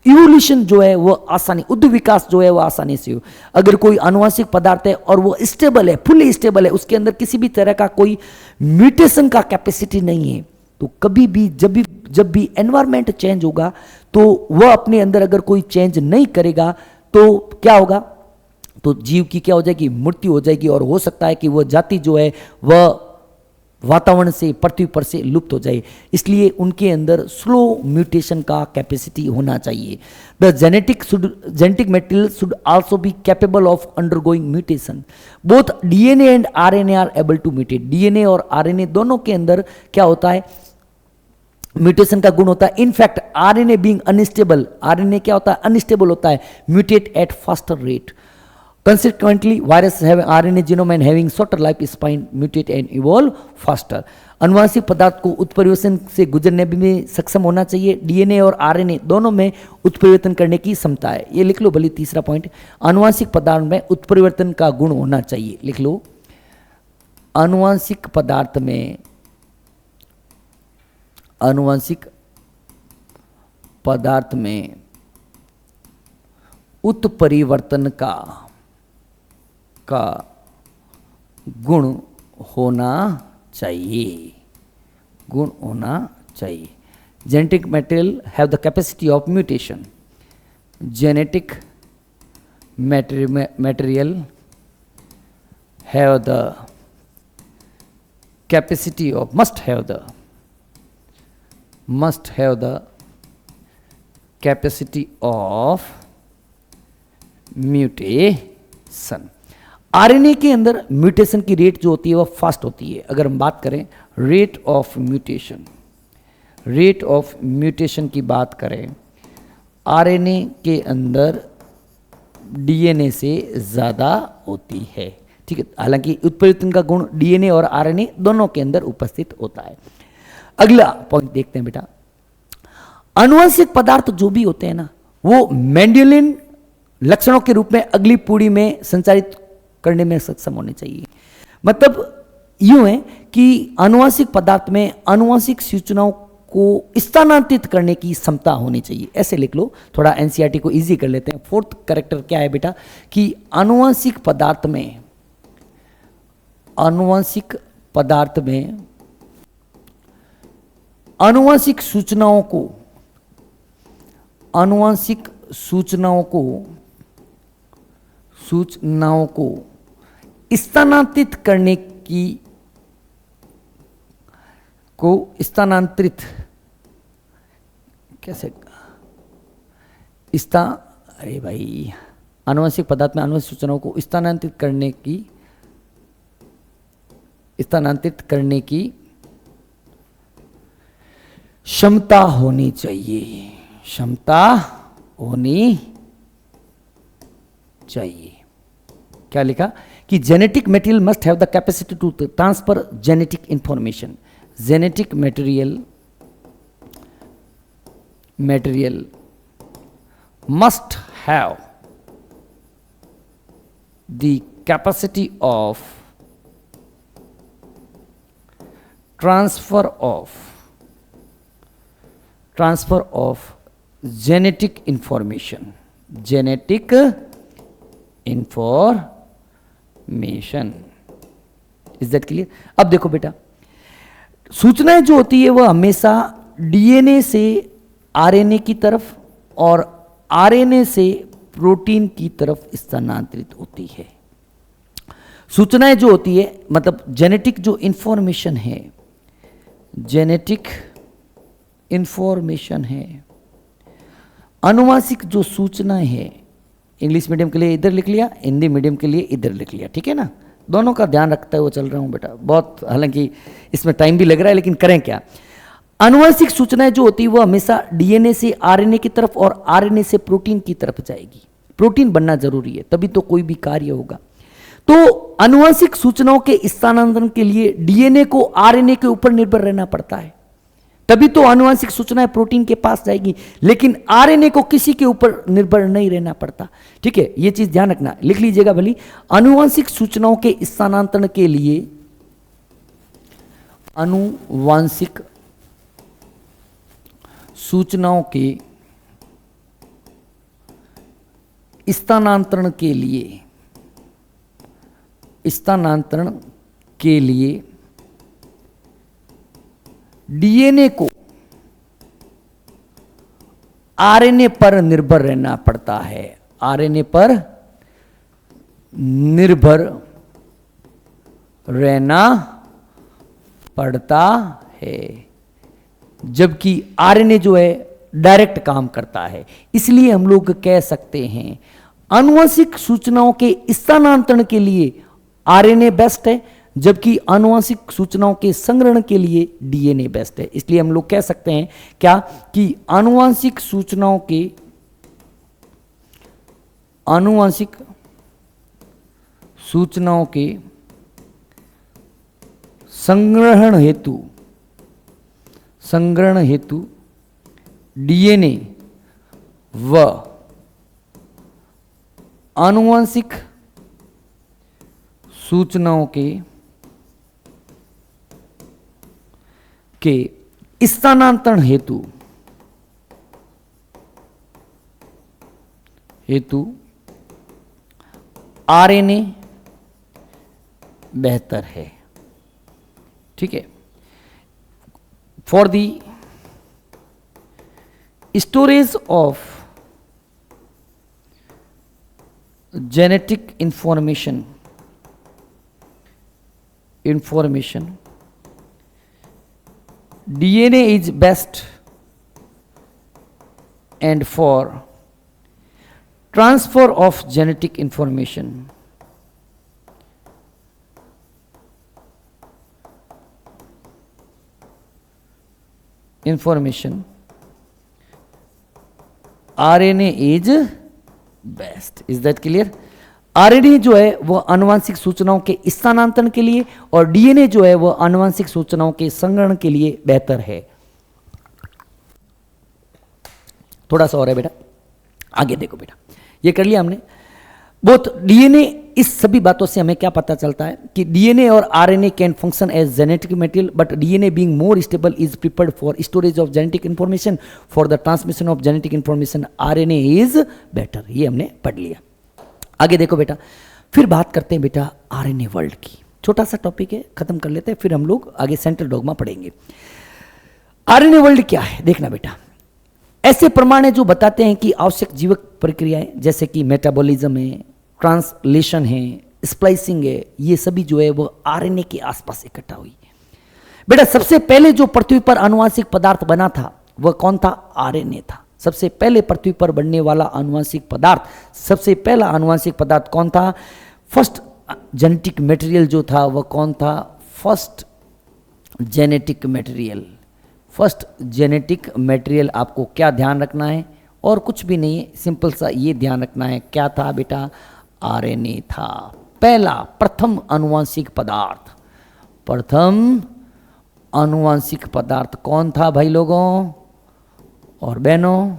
इवोल्यूशन जो है वो आसानी, उद्ध विकास जो है वो आसानी से हो। अगर कोई आनुवंशिक पदार्थ है और वो स्टेबल है, फुली स्टेबल है, उसके अंदर किसी भी तरह का कोई म्यूटेशन का कैपेसिटी नहीं है, तो कभी भी जब भी एनवायरमेंट चेंज होगा तो वह अपने अंदर अगर कोई चेंज नहीं करेगा तो क्या होगा, तो जीव की क्या हो जाएगी, मृत्यु हो जाएगी। और हो सकता है कि वह जाति जो है वह वातावरण से, पृथ्वी पर से लुप्त हो जाए। इसलिए उनके अंदर स्लो म्यूटेशन का कैपेसिटी होना चाहिए। The genetic material should also be capable of undergoing mutation. Both DNA and RNA are able to mutate. DNA और आरएनए दोनों के अंदर क्या होता है, म्यूटेशन का गुण होता है। In fact RNA being unstable, RNA क्या होता है, अनस्टेबल होता है, mutate eight faster rate. Consequently, viruses having RNA genome and having shorter lifespan mutate and evolve faster. अनुवांशिक पदार्थ को उत्परिवर्तन से गुजरने में सक्षम होना चाहिए। डीएनए और आरएनए दोनों में उत्परिवर्तन करने की क्षमता है। ये लिख लो भले, तीसरा पॉइंट, अनुवांशिक पदार्थ में उत्परिवर्तन का गुण होना चाहिए। लिख लो, अनुवांशिक पदार्थ में, अनुवांशिक पदार्थ में उत्परिवर्तन का गुण होना चाहिए, गुण होना चाहिए। Genetic material have the capacity of mutation. Genetic material have the capacity of, must have the capacity of mutation. RNA के अंदर म्यूटेशन की रेट जो होती है वह फास्ट होती है। अगर हम बात करें rate of mutation, rate of mutation की बात करें, आरएनए के अंदर डीएनए से ज़्यादा होती है। ठीक है, हालांकि उत्परिवर्तन का गुण डीएनए और आरएनए दोनों के अंदर उपस्थित होता है। अगला पॉइंट देखते हैं बेटा, आनुवंशिक पदार्थ जो भी होते हैं ना, वो मेंडेलियन लक्षणों के रूप में अगली पीढ़ी में संचारित करने में सक्षम होने चाहिए। मतलब यूं है कि आनुवंशिक पदार्थ में आनुवंशिक सूचनाओं को स्थानांतरित करने की क्षमता होनी चाहिए। ऐसे लिख लो, थोड़ा एनसीईआरटी को इजी कर लेते हैं। फोर्थ कैरेक्टर क्या है बेटा, कि आनुवंशिक पदार्थ में, आनुवंशिक पदार्थ में आनुवंशिक सूचनाओं को, आनुवंशिक सूचनाओं को स्थानांतरित करने की को स्थानांतरित कैसे अरे भाई, आनुवंशिक पदार्थ में आनुवंशिक सूचनाओं को स्थानांतरित करने की क्षमता होनी चाहिए, क्या लिखा कि genetic material must have the capacity to transfer genetic information. Genetic material must have the capacity of transfer of genetic information is that clear. अब देखो बेटा, सूचनाएं जो होती है वह हमेशा डीएनए से आरएनए की तरफ और आरएनए से प्रोटीन की तरफ स्थानांतरित होती है। सूचनाएं जो होती है मतलब जेनेटिक जो इंफॉर्मेशन है, आनुवांशिक जो सूचनाएं है, इंग्लिश मीडियम के लिए इधर लिख लिया, हिंदी मीडियम के लिए इधर लिख लिया, ठीक है ना। दोनों का ध्यान रखते हुए चल रहा हूं बेटा, बहुत हालांकि इसमें टाइम भी लग रहा है, लेकिन करें क्या। आनुवंशिक सूचनाएं जो होती है वो हमेशा डीएनए से आरएनए की तरफ और आरएनए से प्रोटीन की तरफ जाएगी। प्रोटीन बनना जरूरी है, तभी तो कोई भी कार्य होगा। तो आनुवंशिक सूचनाओं के स्थानांतरण के लिए डीएनए को आरएनए के ऊपर निर्भर रहना पड़ता है, तभी तो आनुवंशिक सूचनाएं प्रोटीन के पास जाएगी। लेकिन आरएनए को किसी के ऊपर निर्भर नहीं रहना पड़ता, ठीक है। यह चीज ध्यान रखना, लिख लीजिएगा भली। आनुवंशिक सूचनाओं के स्थानांतरण के लिए आनुवंशिक सूचनाओं के स्थानांतरण के लिए डीएनए को आरएनए पर निर्भर रहना पड़ता है, आरएनए पर निर्भर रहना पड़ता है, जबकि आरएनए जो है डायरेक्ट काम करता है। इसलिए हम लोग कह सकते हैं आनुवंशिक सूचनाओं के स्थानांतरण के लिए आरएनए बेस्ट है, जबकि आनुवंशिक सूचनाओं के संग्रहण के लिए डीएनए बेस्ट है। इसलिए हम लोग कह सकते हैं क्या कि आनुवंशिक सूचनाओं के संग्रहण हेतु डीएनए व आनुवंशिक सूचनाओं के स्थानांतरण हेतु आरएनए बेहतर है, ठीक है। For the storage of genetic information DNA is best, and for transfer of genetic information RNA is best. Is that clear? RNA जो है वह आनुवंशिक सूचनाओं के स्थानांतरण के लिए और डीएनए जो है वह आनुवंशिक सूचनाओं के संग्रहण के लिए बेहतर है। थोड़ा सा और है बेटा, आगे देखो बेटा, ये कर लिया हमने। बोथ डीएनए, इस सभी बातों से हमें क्या पता चलता है कि डीएनए और RNA can function as genetic material, but DNA being more stable is prepared for storage of genetic information, for the transmission of genetic information RNA is better. ये हमने पढ़ लिया। आगे देखो बेटा, फिर बात करते हैं बेटा आरएनए वर्ल्ड की। छोटा सा टॉपिक है, खत्म कर लेते हैं, फिर हम लोग आगे सेंट्रल डॉग्मा पढ़ेंगे। आरएनए वर्ल्ड क्या है देखना बेटा। ऐसे प्रमाण है जो बताते हैं कि आवश्यक जीवक प्रक्रियाएं जैसे कि मेटाबॉलिज्म है, ट्रांसलेशन है, स्प्लाइसिंग है, ये सभी जो है वो आरएनए के आसपास इकट्ठा हुई। बेटा सबसे पहले जो पृथ्वी पर आनुवंशिक पदार्थ बना था वह कौन था? आरएनए था। सबसे पहले पृथ्वी पर बनने वाला आनुवंशिक पदार्थ, सबसे पहला आनुवंशिक पदार्थ कौन था? फर्स्ट जेनेटिक मटेरियल जो था वह कौन था? First genetic material. First genetic material आपको क्या ध्यान रखना है? और कुछ भी नहीं है, सिंपल सा ये ध्यान रखना है, क्या था बेटा? आरएनए था। पहला प्रथम आनुवंशिक पदार्थ, प्रथम आनुवंशिक पदार्थ कौन था भाई लोगों और बहनों?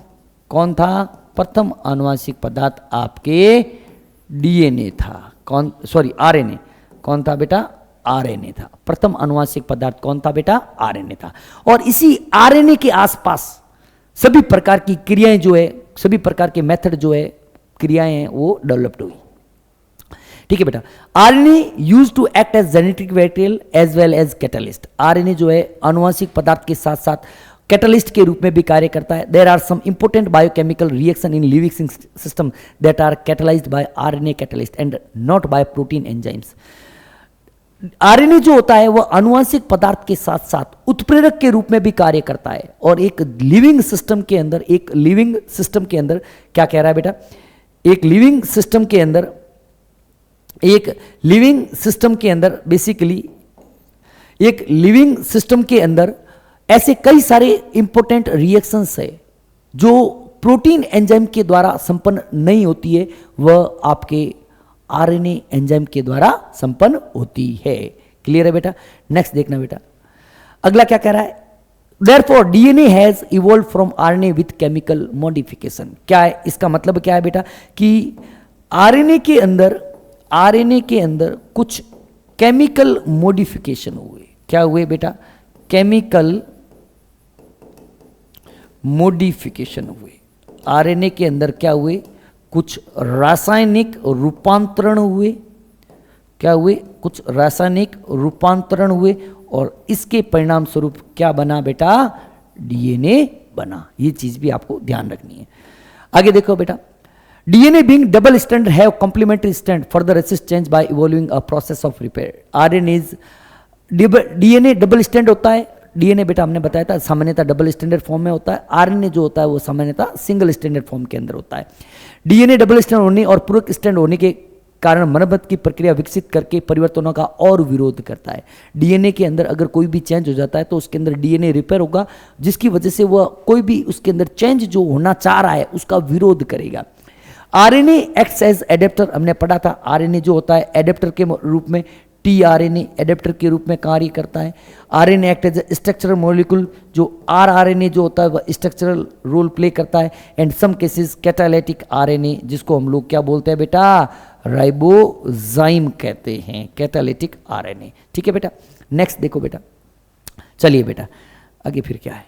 कौन था? प्रथम आनुवंशिक पदार्थ आपके डीएनए था। कौन? Sorry, RNA. कौन था बेटा? आरएनए था। प्रथम आनुवंशिक पदार्थ कौन था बेटा? आरएनए था। और इसी आरएनए के आसपास सभी प्रकार की क्रियाएं जो है, सभी प्रकार के मेथड जो है, क्रियाएं हैं, वो डेवलप्ड हुई। ठीक है बेटा। RNA use to act as genetic material as well as catalyst. RNA जो है आनुवंशिक पदार्थ के साथ साथ कैटलिस्ट के रूप में भी कार्य करता है। There are some important biochemical reaction in living system that are catalysed by RNA catalyst and not by protein enzymes. RNA जो होता है वह आनुवंशिक पदार्थ के साथ साथ उत्प्रेरक के रूप में भी कार्य करता है। और एक लिविंग सिस्टम के अंदर, एक लिविंग सिस्टम के अंदर क्या कह रहा है बेटा? एक लिविंग सिस्टम के अंदर, एक लिविंग सिस्टम के अंदर बेसिकली, एक लिविंग सिस्टम के अंदर ऐसे कई सारे इंपॉर्टेंट रिएक्शंस है जो प्रोटीन एंजाइम के द्वारा संपन्न नहीं होती है, वह आपके आरएनए एंजाइम के द्वारा संपन्न होती है। क्लियर है बेटा? नेक्स्ट देखना बेटा, अगला क्या कह रहा है? Therefore, DNA has evolved from RNA with chemical modification। क्या है इसका मतलब? क्या है बेटा कि आरएनए के अंदर कुछ केमिकल मॉडिफिकेशन हुए। क्या हुए बेटा? केमिकल मॉडिफिकेशन हुए। आरएनए के अंदर क्या हुए? कुछ रासायनिक रूपांतरण हुए। क्या हुए? कुछ रासायनिक रूपांतरण हुए और इसके परिणाम स्वरूप क्या बना बेटा? डीएनए बना। ये चीज भी आपको ध्यान रखनी है। आगे देखो बेटा, DNA being double strand have complementary strand further resist change by evolving a process of repair. RNA DNA double strand होता है। डीएनए बेटा हमने बताया था सामान्यतः डबल स्टैंडर्ड फॉर्म में होता है। आरएनए जो होता है वो सामान्यतः सिंगल स्टैंडर्ड फॉर्म के अंदर होता है। डीएनए डबल स्टैंड होने और पूरक स्टैंड होने के कारण मरम्मत की प्रक्रिया विकसित करके परिवर्तनों का और विरोध करता है। डीएनए के अंदर अगर कोई भी चेंज हो जाता है तो उसके अंदर डीएनए रिपेयर होगा, जिसकी वजह से वह कोई भी उसके अंदर चेंज जो होना चाह रहा है उसका विरोध करेगा। आरएनए एक्ट्स एज एडेप्टर, हमने पढ़ा था आरएनए जो होता है एडेप्टर के रूप में, टीआरएनए एडेप्टर के रूप में कार्य करता है। RNA act as structural molecule, जो आरआरएनए जो होता है वह स्ट्रक्चरल रोल प्ले करता है। And some cases catalytic RNA, जिसको हम लोग क्या बोलते हैं बेटा? राइबोजाइम कहते हैं, कैटालिटिक आरएनए। ठीक है बेटा। नेक्स्ट देखो बेटा, चलिए बेटा आगे फिर क्या है?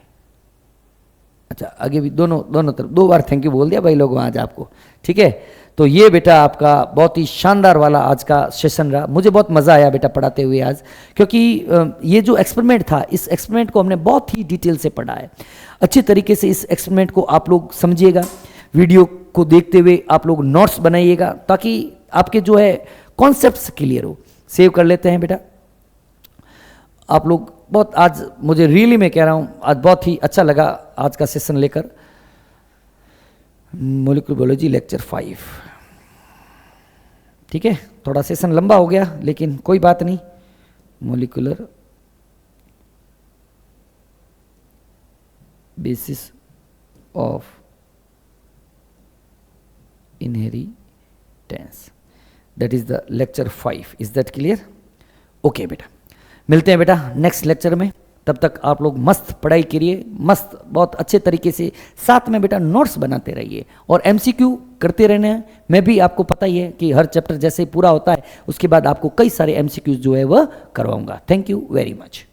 अच्छा आगे भी दोनों तरफ 2 बार थैंक यू बोल दिया भाई लोगों आज आपको। ठीक है, तो ये बेटा आपका बहुत ही शानदार वाला आज का सेशन रहा। मुझे बहुत मज़ा आया बेटा पढ़ाते हुए आज, क्योंकि ये जो एक्सपेरिमेंट था, इस एक्सपेरिमेंट को हमने बहुत ही डिटेल से पढ़ा है। अच्छे तरीके से इस एक्सपेरिमेंट को आप लोग समझिएगा, वीडियो को देखते हुए आप लोग नोट्स बनाइएगा ताकि आपके जो है कॉन्सेप्ट्स क्लियर हो। सेव कर लेते हैं बेटा। आप लोग बहुत आज, मुझे रियली मैं कह रहा हूँ आज बहुत ही अच्छा लगा आज का सेशन लेकर। Molecular biology lecture 5। ठीक है, थोड़ा सेशन लंबा हो गया लेकिन कोई बात नहीं। Molecular basis of inheritance, that is the lecture 5। Is that clear? Okay बेटा, मिलते हैं बेटा नेक्स्ट लेक्चर में। तब तक आप लोग मस्त पढ़ाई करिए, मस्त बहुत अच्छे तरीके से, साथ में बेटा नोट्स बनाते रहिए और एमसीक्यू करते रहना है। मैं भी आपको पता ही है कि हर चैप्टर जैसे ही पूरा होता है उसके बाद आपको कई सारे एमसीक्यूज जो है वह करवाऊंगा। Thank you very much.